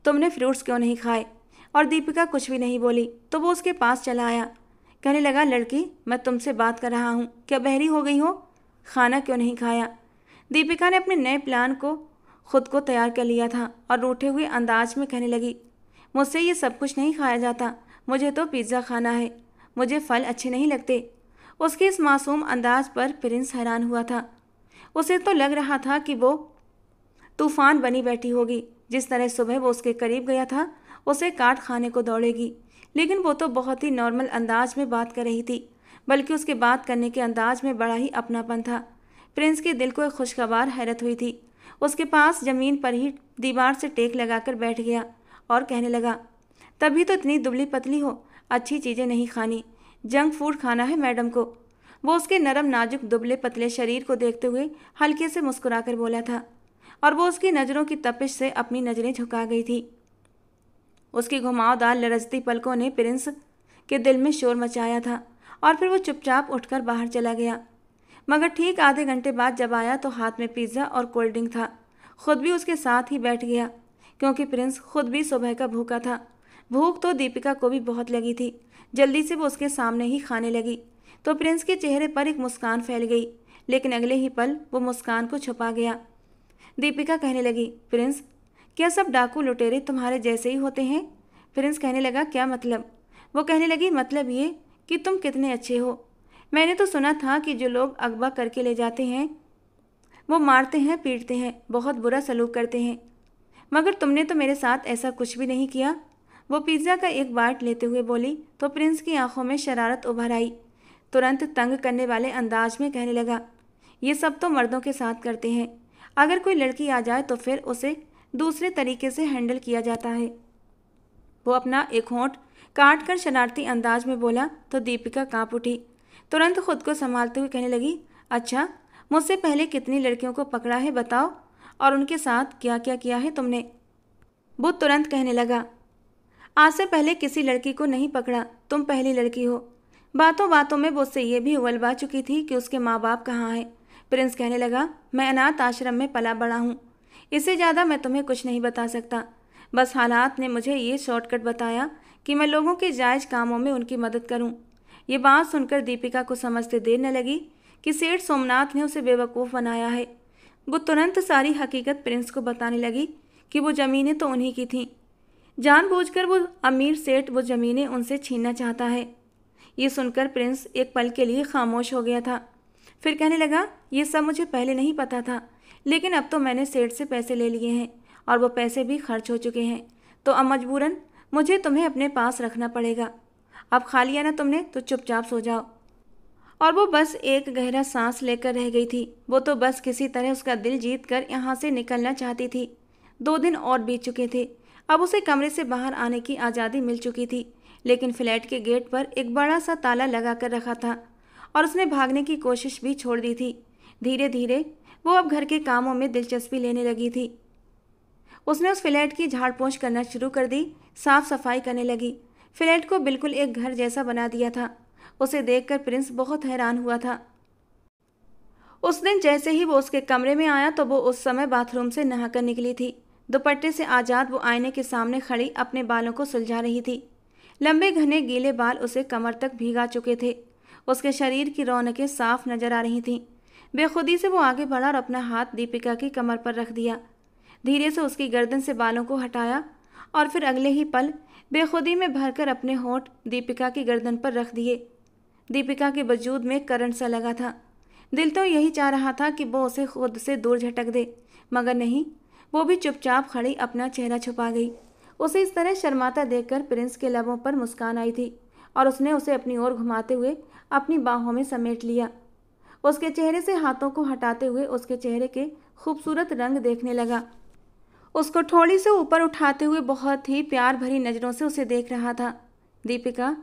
तुमने फ्रूट्स क्यों नहीं खाए? और दीपिका कुछ भी नहीं बोली तो वो उसके पास चला आया। कहने लगा, लड़की, मैं तुमसे बात कर रहा हूँ, क्या बहरी हो गई हो? खाना क्यों नहीं खाया? दीपिका ने अपने नए प्लान को खुद को तैयार कर लिया था और रूठे हुए अंदाज में कहने लगी, मुझसे ये सब कुछ नहीं खाया जाता, मुझे तो पिज़्ज़ा खाना है, मुझे फल अच्छे नहीं लगते। उसके इस मासूम अंदाज पर प्रिंस हैरान हुआ था। उसे तो लग रहा था कि वो तूफान बनी बैठी होगी। जिस तरह सुबह वो उसके करीब गया था उसे काट खाने को दौड़ेगी, लेकिन वो तो बहुत ही नॉर्मल अंदाज में बात कर रही थी, बल्कि उसके बात करने के अंदाज में बड़ा ही अपनापन था। प्रिंस के दिल को एक खुशखबर हैरत हुई थी। उसके पास ज़मीन पर ही दीवार से टेक लगाकर बैठ गया और कहने लगा, तभी तो इतनी दुबली पतली हो, अच्छी चीज़ें नहीं खानी, जंक फूड खाना है मैडम को। वो उसके नरम नाजुक दुबले पतले शरीर को देखते हुए हल्के से मुस्कुराकर बोला था और वो उसकी नज़रों की तपिश से अपनी नज़रें झुका गई थी। उसकी घुमावदार लरजती पलकों ने प्रिंस के दिल में शोर मचाया था और फिर वो चुपचाप उठकर बाहर चला गया। मगर ठीक आधे घंटे बाद जब आया तो हाथ में पिज़्ज़ा और कोल्ड ड्रिंक था। खुद भी उसके साथ ही बैठ गया, क्योंकि प्रिंस खुद भी सुबह का भूखा था। भूख तो दीपिका को भी बहुत लगी थी। जल्दी से वो उसके सामने ही खाने लगी तो प्रिंस के चेहरे पर एक मुस्कान फैल गई, लेकिन अगले ही पल वो मुस्कान को छुपा गया। दीपिका कहने लगी, प्रिंस, क्या सब डाकू लुटेरे तुम्हारे जैसे ही होते हैं? प्रिंस कहने लगा, क्या मतलब? वो कहने लगी, मतलब ये कि तुम कितने अच्छे हो। मैंने तो सुना था कि जो लोग अगवा करके ले जाते हैं वो मारते हैं, पीटते हैं, बहुत बुरा सलूक करते हैं, मगर तुमने तो मेरे साथ ऐसा कुछ भी नहीं किया। वो पिज़्ज़ा का एक बाइट लेते हुए बोली तो प्रिंस की आंखों में शरारत उभर आई। तुरंत तंग करने वाले अंदाज में कहने लगा, ये सब तो मर्दों के साथ करते हैं, अगर कोई लड़की आ जाए तो फिर उसे दूसरे तरीके से हैंडल किया जाता है। वो अपना एक होंठ काट कर शरारती अंदाज में बोला तो दीपिका कांप उठी। तुरंत खुद को संभालते हुए कहने लगी, अच्छा, मुझसे पहले कितनी लड़कियों को पकड़ा है बताओ, और उनके साथ क्या क्या किया है तुमने? वो तुरंत कहने लगा, आज से पहले किसी लड़की को नहीं पकड़ा, तुम पहली लड़की हो। बातों बातों में वो उससे ये भी उगलवा चुकी थी कि उसके माँ बाप कहाँ हैं। प्रिंस कहने लगा, मैं अनाथ आश्रम में पला बड़ा हूँ, इससे ज़्यादा मैं तुम्हें कुछ नहीं बता सकता। बस हालात ने मुझे ये शॉर्टकट बताया कि मैं लोगों के जायज़ कामों में उनकी मदद करूं। ये बात सुनकर दीपिका को समझते देर न लगी कि सेठ सोमनाथ ने उसे बेवकूफ़ बनाया है। वो तुरंत सारी हकीकत प्रिंस को बताने लगी कि वो ज़मीनें तो उन्हीं की थीं, जानबूझकर वो अमीर सेठ वो ज़मीनें उनसे छीनना चाहता है। ये सुनकर प्रिंस एक पल के लिए खामोश हो गया था। फिर कहने लगा, ये सब मुझे पहले नहीं पता था, लेकिन अब तो मैंने सेठ से पैसे ले लिए हैं और वो पैसे भी खर्च हो चुके हैं, तो अब मजबूरन मुझे तुम्हें अपने पास रखना पड़ेगा। अब खा लिया ना तुमने तो चुपचाप सो जाओ। और वो बस एक गहरा सांस लेकर रह गई थी। वो तो बस किसी तरह उसका दिल जीत कर यहाँ से निकलना चाहती थी। 2 दिन और बीत चुके थे। अब उसे कमरे से बाहर आने की आज़ादी मिल चुकी थी, लेकिन फ्लैट के गेट पर एक बड़ा सा ताला लगा कर रखा था और उसने भागने की कोशिश भी छोड़ दी थी। धीरे धीरे वो अब घर के कामों में दिलचस्पी लेने लगी थी। उसने उस फ्लैट की झाड़ पोंछ करना शुरू कर दी, साफ सफाई करने लगी। फ्लैट को बिल्कुल एक घर जैसा बना दिया था। उसे देखकर प्रिंस बहुत हैरान हुआ था। उस दिन जैसे ही वो उसके कमरे में आया तो वो उस समय बाथरूम से नहाकर निकली थी। दुपट्टे से आज़ाद वो आईने के सामने खड़ी अपने बालों को सुलझा रही थी। लंबे घने गीले बाल उसे कमर तक भीगा चुके थे। उसके शरीर की रौनकें साफ नजर आ रही थीं। बेखुदी से वो आगे बढ़ा और अपना हाथ दीपिका की कमर पर रख दिया। धीरे से उसकी गर्दन से बालों को हटाया और फिर अगले ही पल बेखुदी में भरकर अपने होंठ दीपिका की गर्दन पर रख दिए। दीपिका के वजूद में करंट सा लगा था। दिल तो यही चाह रहा था कि वो उसे खुद से दूर झटक दे, मगर नहीं, वो भी चुपचाप खड़ी अपना चेहरा छुपा गई। उसे इस तरह शर्माता देखकर प्रिंस के लबों पर मुस्कान आई थी और उसने उसे अपनी ओर घुमाते हुए अपनी बाहों में समेट लिया। उसके चेहरे से हाथों को हटाते हुए उसके चेहरे के खूबसूरत रंग देखने लगा। उसको ठोड़ी से ऊपर उठाते हुए बहुत ही प्यार भरी नज़रों से उसे देख रहा था। दीपिका,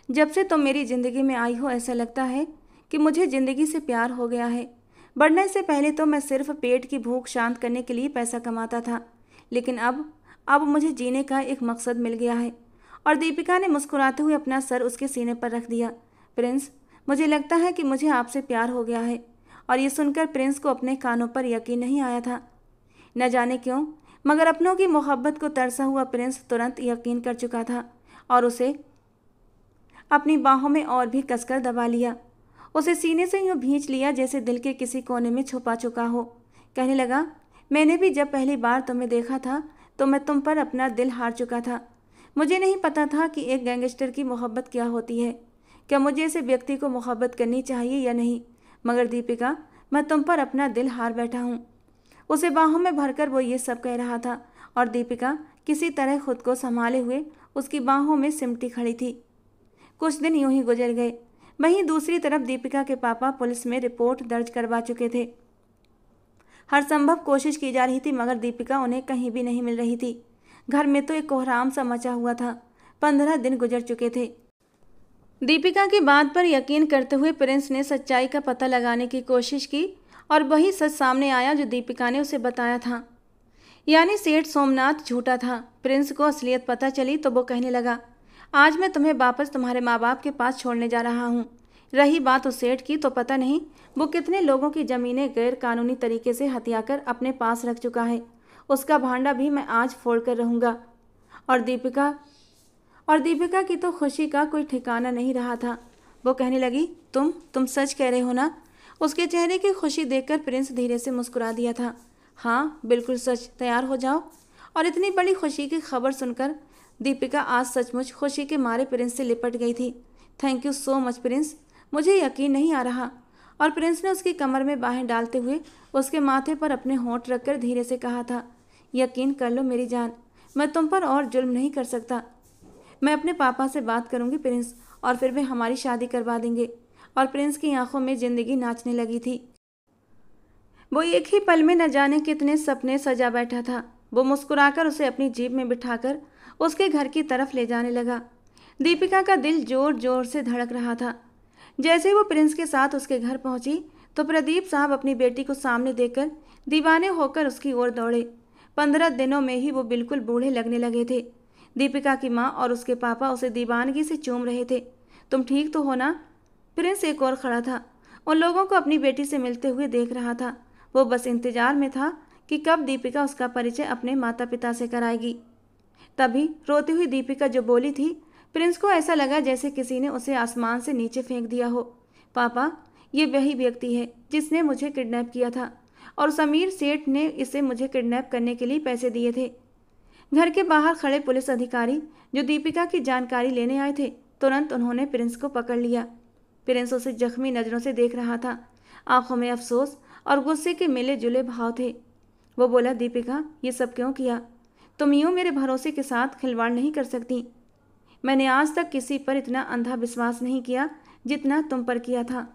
जब से तुम मेरी ज़िंदगी में आई हो ऐसा लगता है कि मुझे ज़िंदगी से प्यार हो गया है। बढ़ने से पहले तो मैं सिर्फ पेट की भूख शांत करने के लिए पैसा कमाता था, लेकिन अब मुझे जीने का एक मकसद मिल गया है। और दीपिका ने मुस्कुराते हुए अपना सर उसके सीने पर रख दिया। प्रिंस, मुझे लगता है कि मुझे आपसे प्यार हो गया है। और ये सुनकर प्रिंस को अपने कानों पर यकीन नहीं आया था। न जाने क्यों, मगर अपनों की मोहब्बत को तरसा हुआ प्रिंस तुरंत यकीन कर चुका था और उसे अपनी बाहों में और भी कसकर दबा लिया। उसे सीने से यूं भींच लिया जैसे दिल के किसी कोने में छुपा चुका हो। कहने लगा, मैंने भी जब पहली बार तुम्हें देखा था तो मैं तुम पर अपना दिल हार चुका था। मुझे नहीं पता था कि एक गैंगस्टर की मोहब्बत क्या होती है, क्या मुझे ऐसे व्यक्ति को मोहब्बत करनी चाहिए या नहीं, मगर दीपिका, मैं तुम पर अपना दिल हार बैठा हूँ। उसे बाहों में भरकर वो ये सब कह रहा था और दीपिका किसी तरह खुद को संभाले हुए उसकी बाहों में सिमटी खड़ी थी। कुछ दिन यूं ही गुजर गए। वहीं दूसरी तरफ दीपिका के पापा पुलिस में रिपोर्ट दर्ज करवा चुके थे। हर संभव कोशिश की जा रही थी, मगर दीपिका उन्हें कहीं भी नहीं मिल रही थी। घर में तो एक कोहराम सा मचा हुआ था। 15 दिन गुजर चुके थे। दीपिका की बात पर यकीन करते हुए प्रिंस ने सच्चाई का पता लगाने की कोशिश की और वही सच सामने आया जो दीपिका ने उसे बताया था। यानी सेठ सोमनाथ झूठा था। प्रिंस को असलियत पता चली तो वो कहने लगा, आज मैं तुम्हें वापस तुम्हारे माँ बाप के पास छोड़ने जा रहा हूँ। रही बात उस सेठ की, तो पता नहीं वो कितने लोगों की ज़मीनें गैर कानूनी तरीके से हथियाकर अपने पास रख चुका है। उसका भांडा भी मैं आज फोड़ कर रहूँगा। और दीपिका की तो खुशी का कोई ठिकाना नहीं रहा था। वो कहने लगी, तुम सच कह रहे हो ना? उसके चेहरे की खुशी देखकर प्रिंस धीरे से मुस्कुरा दिया था। हाँ, बिल्कुल सच, तैयार हो जाओ। और इतनी बड़ी खुशी की खबर सुनकर दीपिका आज सचमुच खुशी के मारे प्रिंस से लिपट गई थी। Thank you so much Prince, मुझे यकीन नहीं आ रहा। और प्रिंस ने उसकी कमर में बाहें डालते हुए उसके माथे पर अपने होंठ रखकर धीरे से कहा था, यकीन कर लो मेरी जान, मैं तुम पर और जुल्म नहीं कर सकता। मैं अपने पापा से बात करूंगी प्रिंस, और फिर वे हमारी शादी करवा देंगे। और प्रिंस की आंखों में जिंदगी नाचने लगी थी। वो एक ही पल में न जाने कितने सपने सजा बैठा था। वो मुस्कुराकर उसे अपनी जीप में बिठाकर उसके घर की तरफ ले जाने लगा। दीपिका का दिल जोर जोर से धड़क रहा था। जैसे ही वो प्रिंस के साथ उसके घर पहुंची तो प्रदीप साहब अपनी बेटी को सामने देखकर दीवाने होकर उसकी ओर दौड़े। 15 दिनों में ही वो बिल्कुल बूढ़े लगने लगे थे। दीपिका की माँ और उसके पापा उसे दीवानगी से चूम रहे थे। तुम ठीक तो हो ना? प्रिंस एक और खड़ा था, उन लोगों को अपनी बेटी से मिलते हुए देख रहा था। वो बस इंतजार में था कि कब दीपिका उसका परिचय अपने माता पिता से कराएगी। तभी रोती हुई दीपिका जो बोली थी, प्रिंस को ऐसा लगा जैसे किसी ने उसे आसमान से नीचे फेंक दिया हो। पापा, ये वही व्यक्ति है जिसने मुझे किडनैप किया था और समीर सेठ ने इसे मुझे किडनैप करने के लिए पैसे दिए थे। घर के बाहर खड़े पुलिस अधिकारी जो दीपिका की जानकारी लेने आए थे, तुरंत उन्होंने प्रिंस को पकड़ लिया। प्रिंस उसे जख्मी नज़रों से देख रहा था। आंखों में अफसोस और गुस्से के मिले जुले भाव थे। वो बोला, दीपिका, ये सब क्यों किया? तुम यूँ मेरे भरोसे के साथ खिलवाड़ नहीं कर सकती। मैंने आज तक किसी पर इतना अंधा विश्वास नहीं किया जितना तुम पर किया था।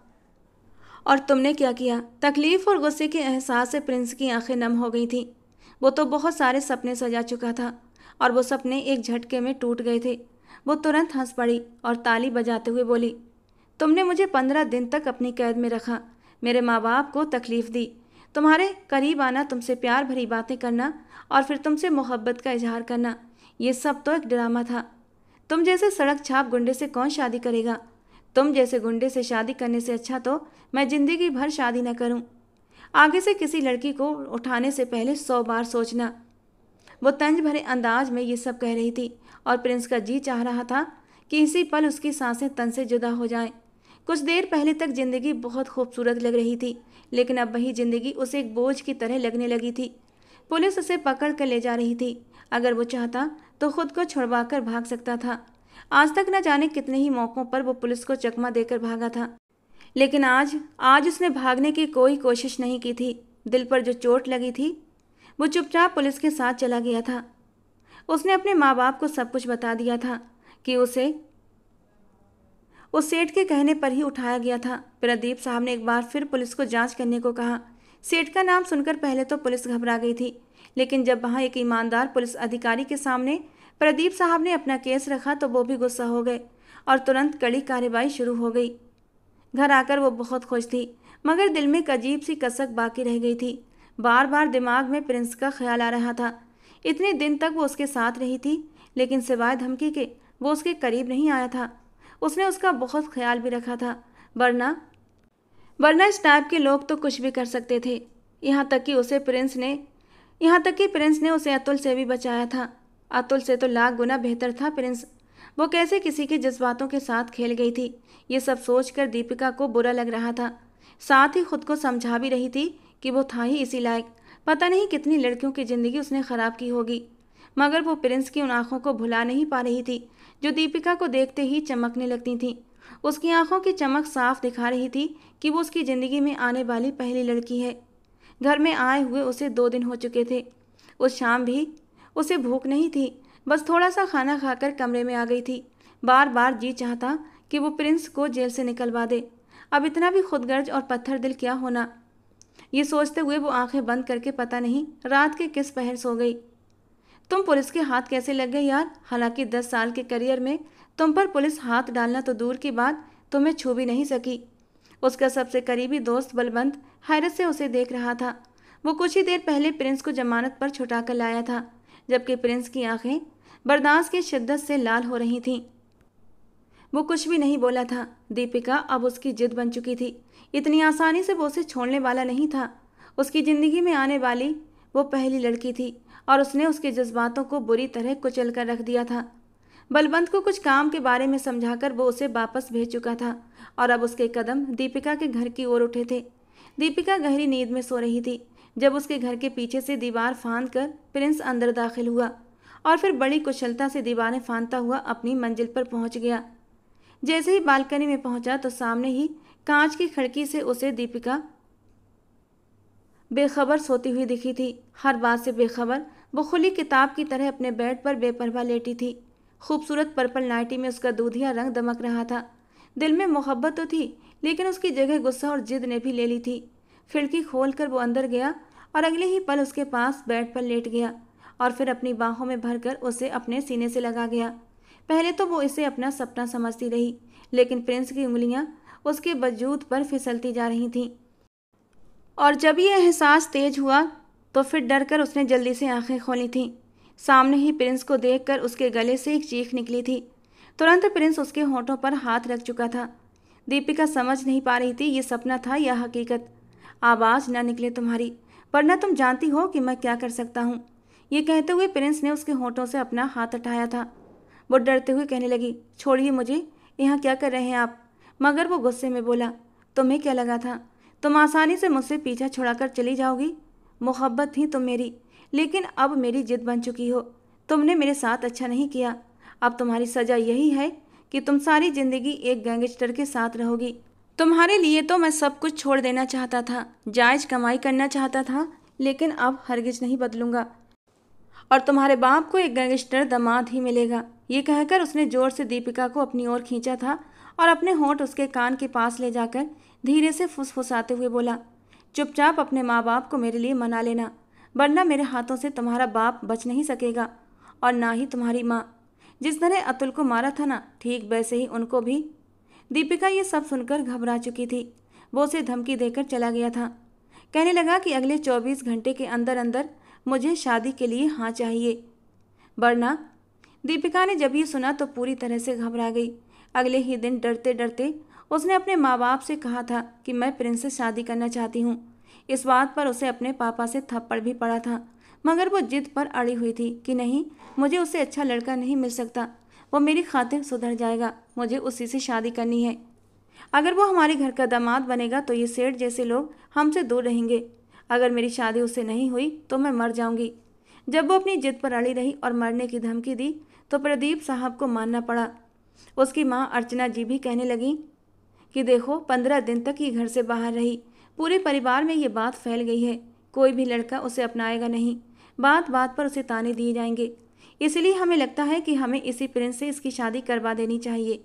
और तुमने क्या किया? तकलीफ और गुस्से के एहसास से प्रिंस की आंखें नम हो गई थीं। वो तो बहुत सारे सपने सजा चुका था और वो सपने एक झटके में टूट गए थे। वो तुरंत हंस पड़ी और ताली बजाते हुए बोली, तुमने मुझे 15 दिन तक अपनी कैद में रखा, मेरे माँ बाप को तकलीफ दी, तुम्हारे करीब आना, तुमसे प्यार भरी बातें करना और फिर तुमसे मोहब्बत का इजहार करना, ये सब तो एक ड्रामा था। तुम जैसे सड़क छाप गुंडे से कौन शादी करेगा? तुम जैसे गुंडे से शादी करने से अच्छा तो मैं जिंदगी भर शादी न करूं। आगे से किसी लड़की को उठाने से पहले 100 बार सोचना। वो तंज भरे अंदाज में ये सब कह रही थी और प्रिंस का जी चाह रहा था कि इसी पल उसकी सांसें तन से जुदा हो जाएं। कुछ देर पहले तक जिंदगी बहुत खूबसूरत लग रही थी, लेकिन अब वही जिंदगी उसे एक बोझ की तरह लगने लगी थी। पुलिस उसे पकड़ कर ले जा रही थी। अगर वो चाहता तो खुद को छुड़वाकर भाग सकता था। आज तक न जाने कितने ही मौकों पर वो पुलिस को चकमा देकर भागा था, लेकिन आज आज उसने भागने की कोई कोशिश नहीं की थी। दिल पर जो चोट लगी थी, वो चुपचाप पुलिस के साथ चला गया था। उसने अपने माँ बाप को सब कुछ बता दिया था कि उसे उस सेठ के कहने पर ही उठाया गया था। प्रदीप साहब ने एक बार फिर पुलिस को जांच करने को कहा। सेठ का नाम सुनकर पहले तो पुलिस घबरा गई थी, लेकिन जब वहां एक ईमानदार पुलिस अधिकारी के सामने प्रदीप साहब ने अपना केस रखा तो वो भी गुस्सा हो गए और तुरंत कड़ी कार्रवाई शुरू हो गई। घर आकर वो बहुत खुश थी, मगर दिल में एक अजीब सी कसक बाकी रह गई थी। बार बार दिमाग में प्रिंस का ख्याल आ रहा था। इतने दिन तक वो उसके साथ रही थी, लेकिन सिवाय धमकी के वो उसके करीब नहीं आया था। उसने उसका बहुत ख्याल भी रखा था, वरना वरना इस टाइप के लोग तो कुछ भी कर सकते थे। यहाँ तक कि प्रिंस ने उसे अतुल से भी बचाया था। अतुल से तो लाख गुना बेहतर था प्रिंस। वो कैसे किसी के जज्बातों के साथ खेल गई थी, ये सब सोचकर दीपिका को बुरा लग रहा था। साथ ही खुद को समझा भी रही थी कि वो था ही इसी लायक। पता नहीं कितनी लड़कियों की जिंदगी उसने खराब की होगी, मगर वो प्रिंस की उन आंखों को भुला नहीं पा रही थी जो दीपिका को देखते ही चमकने लगती थीं। उसकी आंखों की चमक साफ दिखा रही थी कि वो उसकी ज़िंदगी में आने वाली पहली लड़की है। घर में आए हुए उसे 2 दिन हो चुके थे। उस शाम भी उसे भूख नहीं थी, बस थोड़ा सा खाना खाकर कमरे में आ गई थी। बार बार जी चाहता कि वो प्रिंस को जेल से निकलवा दे। अब इतना भी खुदगर्ज और पत्थर दिल क्या होना। ये सोचते हुए वो आंखें बंद करके पता नहीं रात के किस पहर सो गई। तुम पुलिस के हाथ कैसे लग गए यार? हालांकि 10 साल के करियर में तुम पर पुलिस हाथ डालना तो दूर की बात, तुम्हें छू भी नहीं सकी। उसका सबसे करीबी दोस्त बलवंत हैरत से उसे देख रहा था। वो कुछ ही देर पहले प्रिंस को जमानत पर छुटा कर लाया था, जबकि प्रिंस की आंखें बर्दाश्त की शिद्दत से लाल हो रही थीं। वो कुछ भी नहीं बोला था। दीपिका अब उसकी जिद बन चुकी थी। इतनी आसानी से वो उसे छोड़ने वाला नहीं था। उसकी ज़िंदगी में आने वाली वो पहली लड़की थी और उसने उसके जज्बातों को बुरी तरह कुचल कर रख दिया था। बलवंत को कुछ काम के बारे में समझाकर वो उसे वापस भेज चुका था और अब उसके कदम दीपिका के घर की ओर उठे थे। दीपिका गहरी नींद में सो रही थी जब उसके घर के पीछे से दीवार फांद कर प्रिंस अंदर दाखिल हुआ और फिर बड़ी कुशलता से दीवारें फांदता हुआ अपनी मंजिल पर पहुंच गया। जैसे ही बालकनी में पहुंचा तो सामने ही कांच की खिड़की से उसे दीपिका बेखबर सोती हुई दिखी थी। हर बात से बेखबर वो खुली किताब की तरह अपने बेड पर बेपरवाह लेटी थी। खूबसूरत पर्पल नाइटी में उसका दूधिया रंग दमक रहा था। दिल में मोहब्बत तो थी, लेकिन उसकी जगह गुस्सा और जिद ने भी ले ली थी। खिड़की खोलकर वो अंदर गया और अगले ही पल उसके पास बेड पर लेट गया और फिर अपनी बाहों में भरकर उसे अपने सीने से लगा गया। पहले तो वो इसे अपना सपना समझती रही, लेकिन प्रिंस की उंगलियां उसके वजूद पर फिसलती जा रही थीं। और जब ये एहसास तेज हुआ तो फिर डर कर उसने जल्दी से आंखें खोली थीं। सामने ही प्रिंस को देखकर उसके गले से एक चीख निकली थी। तुरंत प्रिंस उसके होंठों पर हाथ रख चुका था। दीपिका समझ नहीं पा रही थी ये सपना था या हकीकत। आवाज़ न निकले तुम्हारी, वरना तुम जानती हो कि मैं क्या कर सकता हूँ। ये कहते हुए प्रिंस ने उसके होंठों से अपना हाथ हटाया था। वो डरते हुए कहने लगी, छोड़िए मुझे, यहाँ क्या कर रहे हैं आप? मगर वो गुस्से में बोला, तुम्हें क्या लगा था तुम आसानी से मुझसे पीछा छुड़ाकर चली जाओगी? मोहब्बत थी तुम मेरी, लेकिन अब मेरी जिद बन चुकी हो। तुमने मेरे साथ अच्छा नहीं किया। अब तुम्हारी सज़ा यही है कि तुम सारी ज़िंदगी एक गैंगस्टर के साथ रहोगी। तुम्हारे लिए तो मैं सब कुछ छोड़ देना चाहता था, जायज़ कमाई करना चाहता था, लेकिन अब हरगिज नहीं बदलूंगा और तुम्हारे बाप को एक गैंगस्टर दामाद ही मिलेगा। ये कहकर उसने जोर से दीपिका को अपनी ओर खींचा था और अपने होंठ उसके कान के पास ले जाकर धीरे से फुसफुसाते हुए बोला, चुपचाप अपने माँ बाप को मेरे लिए मना लेना, वरना मेरे हाथों से तुम्हारा बाप बच नहीं सकेगा और ना ही तुम्हारी माँ। जिस तरह अतुल को मारा था ना, ठीक वैसे ही उनको भी। दीपिका ये सब सुनकर घबरा चुकी थी। वो उसे धमकी देकर चला गया था। कहने लगा कि अगले 24 घंटे के अंदर अंदर मुझे शादी के लिए हाँ चाहिए, वरना। दीपिका ने जब ये सुना तो पूरी तरह से घबरा गई। अगले ही दिन डरते डरते उसने अपने माँ बाप से कहा था कि मैं प्रिंस से शादी करना चाहती हूँ। इस बात पर उसे अपने पापा से थप्पड़ भी पड़ा था, मगर वो जिद पर अड़ी हुई थी कि नहीं, मुझे उससे अच्छा लड़का नहीं मिल सकता। वो मेरी खातिर सुधर जाएगा, मुझे उसी से शादी करनी है। अगर वो हमारे घर का दामाद बनेगा तो ये सेठ जैसे लोग हमसे दूर रहेंगे। अगर मेरी शादी उससे नहीं हुई तो मैं मर जाऊंगी। जब वो अपनी जिद पर अड़ी रही और मरने की धमकी दी तो प्रदीप साहब को मानना पड़ा। उसकी माँ अर्चना जी भी कहने लगी कि देखो 15 दिन तक ये घर से बाहर रही, पूरे परिवार में ये बात फैल गई है, कोई भी लड़का उसे अपनाएगा नहीं, बात बात पर उसे ताने दिए जाएंगे। इसलिए हमें लगता है कि हमें इसी प्रिंस से इसकी शादी करवा देनी चाहिए।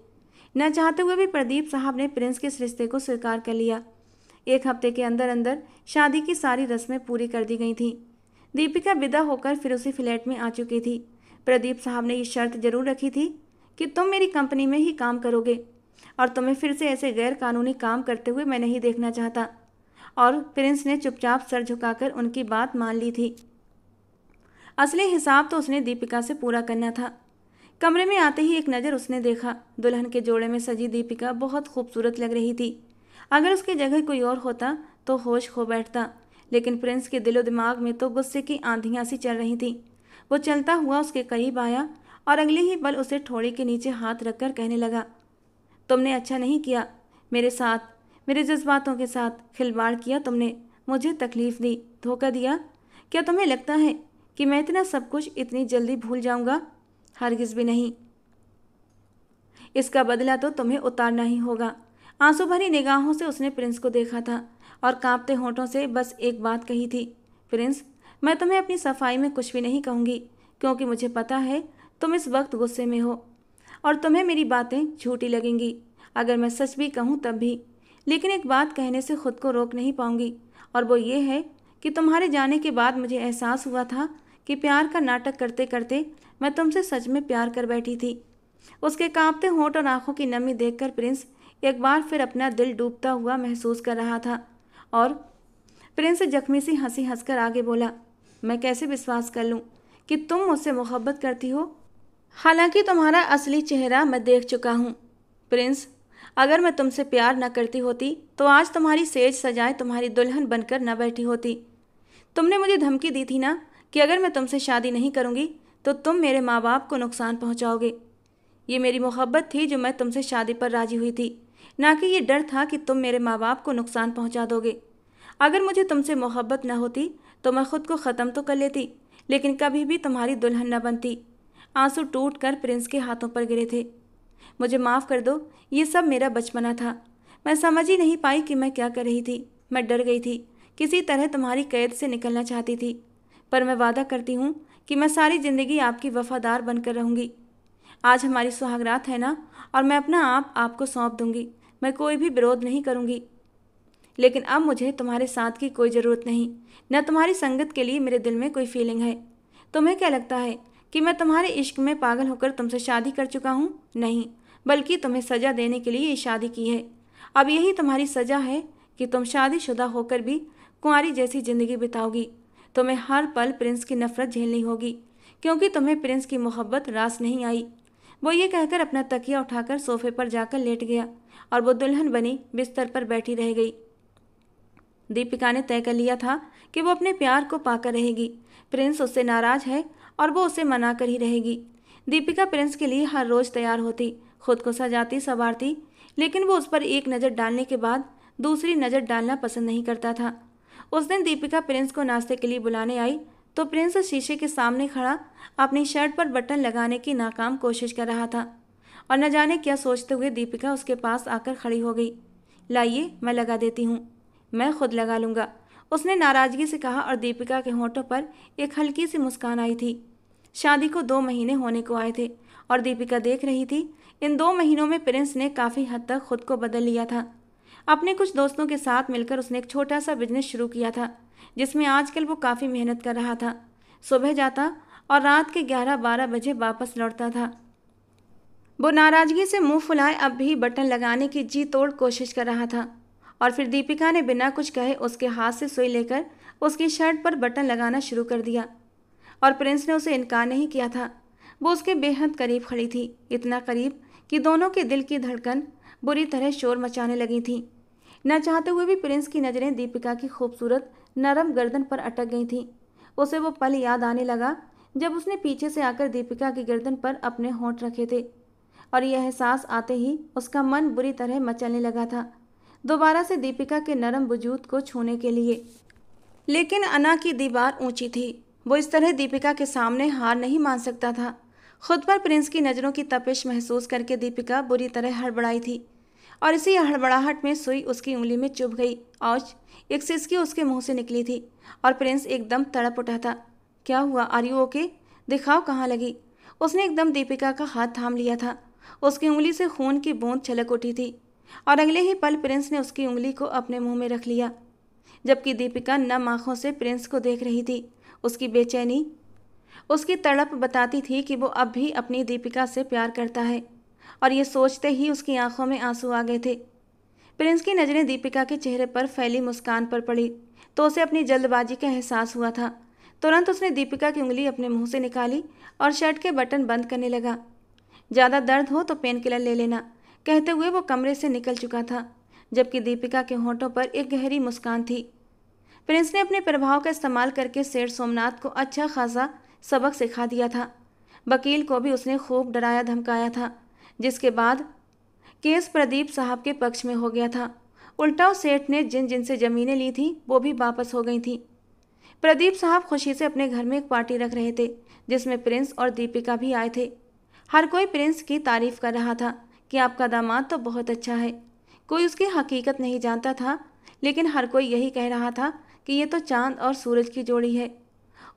न चाहते हुए भी प्रदीप साहब ने प्रिंस के इस रिश्ते को स्वीकार कर लिया। 1 हफ्ते के अंदर अंदर शादी की सारी रस्में पूरी कर दी गई थीं। दीपिका विदा होकर फिर उसी फ्लैट में आ चुकी थी। प्रदीप साहब ने ये शर्त जरूर रखी थी कि तुम मेरी कंपनी में ही काम करोगे और तुम्हें फिर से ऐसे गैर कानूनी काम करते हुए मैं नहीं देखना चाहता। और प्रिंस ने चुपचाप सर झुकाकर उनकी बात मान ली थी। असली हिसाब तो उसने दीपिका से पूरा करना था। कमरे में आते ही एक नज़र उसने देखा, दुल्हन के जोड़े में सजी दीपिका बहुत खूबसूरत लग रही थी। अगर उसकी जगह कोई और होता तो होश खो बैठता, लेकिन प्रिंस के दिलो दिमाग में तो गुस्से की आंधियां सी चल रही थीं। वो चलता हुआ उसके करीब आया और अगले ही पल उसे ठोड़ी के नीचे हाथ रखकर कहने लगा, तुमने अच्छा नहीं किया, मेरे साथ, मेरे जज्बातों के साथ खिलवाड़ किया तुमने, मुझे तकलीफ़ दी, धोखा दिया। क्या तुम्हें लगता है कि मैं इतना सब कुछ इतनी जल्दी भूल जाऊंगा? हरगिज़ भी नहीं। इसका बदला तो तुम्हें उतारना ही होगा। आंसू भरी निगाहों से उसने प्रिंस को देखा था और कांपते होठों से बस एक बात कही थी, प्रिंस, मैं तुम्हें अपनी सफाई में कुछ भी नहीं कहूँगी, क्योंकि मुझे पता है तुम इस वक्त गुस्से में हो और तुम्हें मेरी बातें झूठी लगेंगी, अगर मैं सच भी कहूँ तब भी। लेकिन एक बात कहने से खुद को रोक नहीं पाऊंगी, और वो ये है कि तुम्हारे जाने के बाद मुझे एहसास हुआ था कि प्यार का नाटक करते करते मैं तुमसे सच में प्यार कर बैठी थी। उसके कांपते होंठ और आंखों की नमी देखकर प्रिंस एक बार फिर अपना दिल डूबता हुआ महसूस कर रहा था। और प्रिंस जख्मी सी हंसी हंसकर आगे बोला, मैं कैसे विश्वास कर लूँ कि तुम मुझसे मोहब्बत करती हो, हालांकि तुम्हारा असली चेहरा मैं देख चुका हूँ। प्रिंस, अगर मैं तुमसे प्यार न करती होती तो आज तुम्हारी सेज सजाए तुम्हारी दुल्हन बनकर न बैठी होती। तुमने मुझे धमकी दी थी ना कि अगर मैं तुमसे शादी नहीं करूँगी तो तुम मेरे माँ बाप को नुकसान पहुँचाओगे। ये मेरी मोहब्बत थी जो मैं तुमसे शादी पर राजी हुई थी, ना कि ये डर था कि तुम मेरे माँ बाप को नुकसान पहुँचा दोगे। अगर मुझे तुमसे मोहब्बत न होती तो मैं खुद को ख़त्म तो कर लेती, लेकिन कभी भी तुम्हारी दुल्हन न बनती। आंसू टूट कर प्रिंस के हाथों पर गिरे थे। मुझे माफ़ कर दो, ये सब मेरा बचपना था। मैं समझ ही नहीं पाई कि मैं क्या कर रही थी। मैं डर गई थी, किसी तरह तुम्हारी कैद से निकलना चाहती थी। पर मैं वादा करती हूँ कि मैं सारी ज़िंदगी आपकी वफ़ादार बनकर रहूँगी। आज हमारी सुहागरात है ना, और मैं अपना आप आपको सौंप दूँगी। मैं कोई भी विरोध नहीं करूँगी। लेकिन अब मुझे तुम्हारे साथ की कोई ज़रूरत नहीं, न तुम्हारी संगत के लिए मेरे दिल में कोई फीलिंग है। तुम्हें क्या लगता है कि मैं तुम्हारे इश्क में पागल होकर तुमसे शादी कर चुका हूँ? नहीं, बल्कि तुम्हें सज़ा देने के लिए ये शादी की है। अब यही तुम्हारी सज़ा है कि तुम शादीशुदा होकर भी कुंवारी जैसी ज़िंदगी बिताओगी। तुम्हें हर पल प्रिंस की नफ़रत झेलनी होगी, क्योंकि तुम्हें प्रिंस की मोहब्बत रास नहीं आई। वो ये कहकर अपना तकिया उठाकर सोफे पर जाकर लेट गया और वो दुल्हन बनी बिस्तर पर बैठी रह गई। दीपिका ने तय कर लिया था कि वो अपने प्यार को पाकर रहेगी। प्रिंस उससे नाराज है और वो उसे मना कर ही रहेगी। दीपिका प्रिंस के लिए हर रोज़ तैयार होती, खुद को सजाती संवारती, लेकिन वो उस पर एक नज़र डालने के बाद दूसरी नज़र डालना पसंद नहीं करता था। उस दिन दीपिका प्रिंस को नाश्ते के लिए बुलाने आई तो प्रिंस शीशे के सामने खड़ा अपनी शर्ट पर बटन लगाने की नाकाम कोशिश कर रहा था, और न जाने क्या सोचते हुए दीपिका उसके पास आकर खड़ी हो गई। लाइए, मैं लगा देती हूँ, मैं खुद लगा लूँगा, उसने नाराज़गी से कहा, और दीपिका के होंठों पर एक हल्की सी मुस्कान आई थी। शादी को 2 महीने होने को आए थे और दीपिका देख रही थी इन 2 महीनों में प्रिंस ने काफ़ी हद तक खुद को बदल लिया था। अपने कुछ दोस्तों के साथ मिलकर उसने एक छोटा सा बिजनेस शुरू किया था, जिसमें आजकल वो काफ़ी मेहनत कर रहा था। सुबह जाता और रात के 11-12 बजे वापस लौटता था। वो नाराज़गी से मुंह फुलाए अब भी बटन लगाने की जी तोड़ कोशिश कर रहा था, और फिर दीपिका ने बिना कुछ कहे उसके हाथ से सुई लेकर उसकी शर्ट पर बटन लगाना शुरू कर दिया, और प्रिंस ने उसे इनकार नहीं किया था। वो उसके बेहद करीब खड़ी थी, इतना करीब कि दोनों के दिल की धड़कन बुरी तरह शोर मचाने लगी थी। न चाहते हुए भी प्रिंस की नज़रें दीपिका की खूबसूरत नरम गर्दन पर अटक गई थीं। उसे वो पल याद आने लगा जब उसने पीछे से आकर दीपिका की गर्दन पर अपने होंठ रखे थे। और यह एहसास आते ही उसका मन बुरी तरह मचलने लगा था, दोबारा से दीपिका के नरम वजूद को छूने के लिए। लेकिन अना की दीवार ऊंची थी। वो इस तरह दीपिका के सामने हार नहीं मान सकता था। खुद पर प्रिंस की नज़रों की तपिश महसूस करके दीपिका बुरी तरह हड़बड़ाई थी और इसी हड़बड़ाहट में सुई उसकी उंगली में चुभ गई। औच! एक सिसकी उसके मुंह से निकली थी और प्रिंस एकदम तड़प उठा था। क्या हुआ? Are you okay? दिखाओ कहाँ लगी। उसने एकदम दीपिका का हाथ थाम लिया था। उसकी उंगली से खून की बूंद छलक उठी थी और अगले ही पल प्रिंस ने उसकी उंगली को अपने मुंह में रख लिया, जबकि दीपिका नम आंखों से प्रिंस को देख रही थी। उसकी बेचैनी, उसकी तड़प बताती थी कि वो अब भी अपनी दीपिका से प्यार करता है और ये सोचते ही उसकी आंखों में आंसू आ गए थे। प्रिंस की नज़रें दीपिका के चेहरे पर फैली मुस्कान पर पड़ी तो उसे अपनी जल्दबाजी का एहसास हुआ था। तुरंत उसने दीपिका की उंगली अपने मुंह से निकाली और शर्ट के बटन बंद करने लगा। ज़्यादा दर्द हो तो पेन किलर ले लेना, कहते हुए वो कमरे से निकल चुका था, जबकि दीपिका के होंठों पर एक गहरी मुस्कान थी। प्रिंस ने अपने प्रभाव का इस्तेमाल करके सेठ सोमनाथ को अच्छा खासा सबक सिखा दिया था। वकील को भी उसने खूब डराया धमकाया था, जिसके बाद केस प्रदीप साहब के पक्ष में हो गया था। उल्टा उस सेठ ने जिन जिन से ज़मीनें ली थी वो भी वापस हो गई थी। प्रदीप साहब खुशी से अपने घर में एक पार्टी रख रहे थे, जिसमें प्रिंस और दीपिका भी आए थे। हर कोई प्रिंस की तारीफ कर रहा था कि आपका दामाद तो बहुत अच्छा है। कोई उसकी हकीकत नहीं जानता था, लेकिन हर कोई यही कह रहा था कि ये तो चांद और सूरज की जोड़ी है।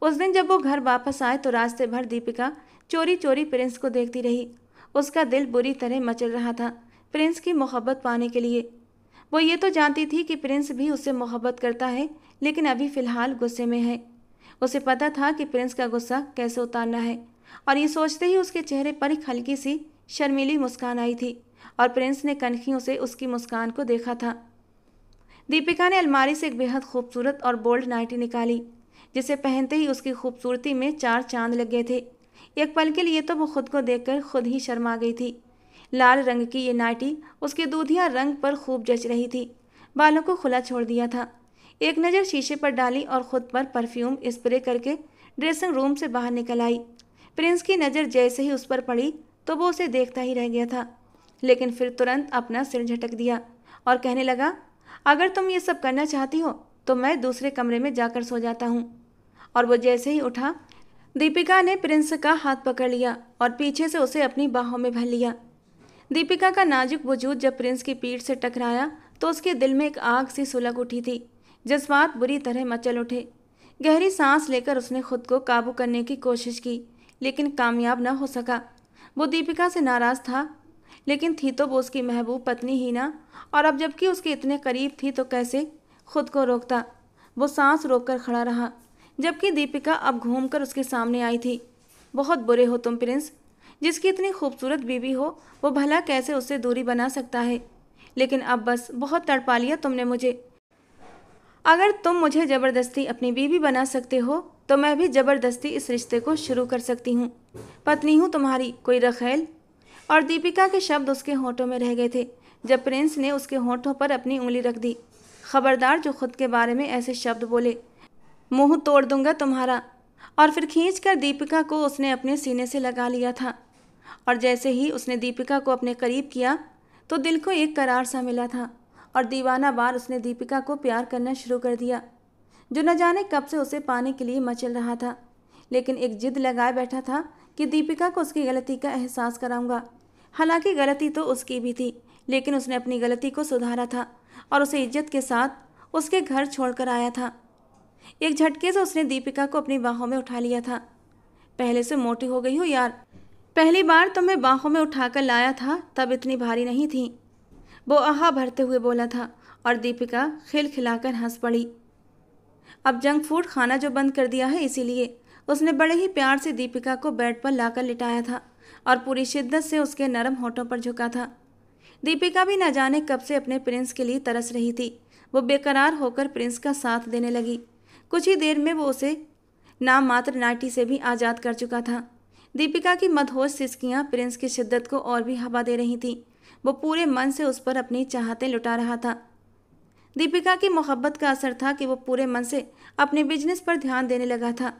उस दिन जब वो घर वापस आए तो रास्ते भर दीपिका चोरी चोरी प्रिंस को देखती रही। उसका दिल बुरी तरह मचल रहा था प्रिंस की मोहब्बत पाने के लिए। वो ये तो जानती थी कि प्रिंस भी उससे मोहब्बत करता है, लेकिन अभी फ़िलहाल गुस्से में है। उसे पता था कि प्रिंस का गुस्सा कैसे उतारना है और ये सोचते ही उसके चेहरे पर एक हल्की सी शर्मीली मुस्कान आई थी और प्रिंस ने कनखियों से उसकी मुस्कान को देखा था। दीपिका ने अलमारी से एक बेहद खूबसूरत और बोल्ड नाइटी निकाली, जिसे पहनते ही उसकी खूबसूरती में चार चांद लग गए थे। एक पल के लिए तो वो खुद को देखकर खुद ही शर्मा गई थी। लाल रंग की ये नाइटी उसके दूधिया रंग पर खूब जच रही थी। बालों को खुला छोड़ दिया था। एक नज़र शीशे पर डाली और खुद पर परफ्यूम स्प्रे करके ड्रेसिंग रूम से बाहर निकल आई। प्रिंस की नज़र जैसे ही उस पर पड़ी तो वो उसे देखता ही रह गया था, लेकिन फिर तुरंत अपना सिर झटक दिया और कहने लगा, अगर तुम ये सब करना चाहती हो तो मैं दूसरे कमरे में जाकर सो जाता हूँ। और वो जैसे ही उठा, दीपिका ने प्रिंस का हाथ पकड़ लिया और पीछे से उसे अपनी बाहों में भर लिया। दीपिका का नाजुक वजूद जब प्रिंस की पीठ से टकराया तो उसके दिल में एक आग सी सुलग उठी थी। जज्बात बुरी तरह मचल उठे। गहरी सांस लेकर उसने खुद को काबू करने की कोशिश की, लेकिन कामयाब न हो सका। वो दीपिका से नाराज़ था, लेकिन थी तो वो उसकी महबूब पत्नी ही ना, और अब जबकि उसके इतने करीब थी तो कैसे खुद को रोकता। वो सांस रोककर खड़ा रहा, जबकि दीपिका अब घूमकर उसके सामने आई थी। बहुत बुरे हो तुम प्रिंस। जिसकी इतनी खूबसूरत बीवी हो वो भला कैसे उससे दूरी बना सकता है। लेकिन अब बस बहुत तड़पा लिया तुमने मुझे। अगर तुम मुझे ज़बरदस्ती अपनी बीवी बना सकते हो तो मैं भी ज़बरदस्ती इस रिश्ते को शुरू कर सकती हूँ। पत्नी हूँ तुम्हारी, कोई रखेल। और दीपिका के शब्द उसके होठों में रह गए थे जब प्रिंस ने उसके होठों पर अपनी उंगली रख दी। खबरदार जो खुद के बारे में ऐसे शब्द बोले, मुंह तोड़ दूंगा तुम्हारा। और फिर खींचकर दीपिका को उसने अपने सीने से लगा लिया था और जैसे ही उसने दीपिका को अपने करीब किया तो दिल को एक करार सा मिला था और दीवाना बार उसने दीपिका को प्यार करना शुरू कर दिया, जो न जाने कब से उसे पाने के लिए मचल रहा था। लेकिन एक जिद लगाए बैठा था कि दीपिका को उसकी गलती का एहसास कराऊंगा। हालांकि गलती तो उसकी भी थी, लेकिन उसने अपनी गलती को सुधारा था और उसे इज्जत के साथ उसके घर छोड़कर आया था। एक झटके से उसने दीपिका को अपनी बाहों में उठा लिया था। पहले से मोटी हो गई हो यार, पहली बार तुम्हें बाहों में उठाकर लाया था तब इतनी भारी नहीं थी, वो आहा भरते हुए बोला था और दीपिका खिलखिलाकर हंस पड़ी। अब जंक फूड खाना जो बंद कर दिया है, इसीलिए उसने बड़े ही प्यार से दीपिका को बेड पर लाकर लिटाया था और पूरी शिद्दत से उसके नरम होठों पर झुका था। दीपिका भी न जाने कब से अपने प्रिंस के लिए तरस रही थी। वो बेकरार होकर प्रिंस का साथ देने लगी। कुछ ही देर में वो उसे नाम मात्र नाइटी से भी आज़ाद कर चुका था। दीपिका की मदहोश सिसकियाँ प्रिंस की शिद्दत को और भी हवा दे रही थीं। वो पूरे मन से उस पर अपनी चाहतें लुटा रहा था। दीपिका की मोहब्बत का असर था कि वो पूरे मन से अपने बिजनेस पर ध्यान देने लगा था।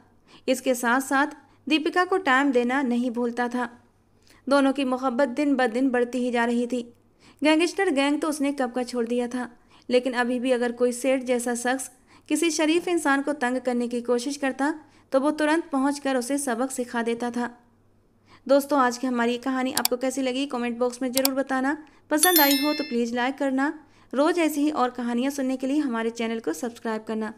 इसके साथ साथ दीपिका को टाइम देना नहीं भूलता था। दोनों की मोहब्बत दिन ब दिन बढ़ती ही जा रही थी। गैंगस्टर गैंग तो उसने कब का छोड़ दिया था, लेकिन अभी भी अगर कोई सेठ जैसा शख्स किसी शरीफ इंसान को तंग करने की कोशिश करता तो वो तुरंत पहुंचकर उसे सबक सिखा देता था। दोस्तों, आज की हमारी ये कहानी आपको कैसी लगी कमेंट बॉक्स में ज़रूर बताना। पसंद आई हो तो प्लीज़ लाइक करना। रोज़ ऐसी ही और कहानियाँ सुनने के लिए हमारे चैनल को सब्सक्राइब करना।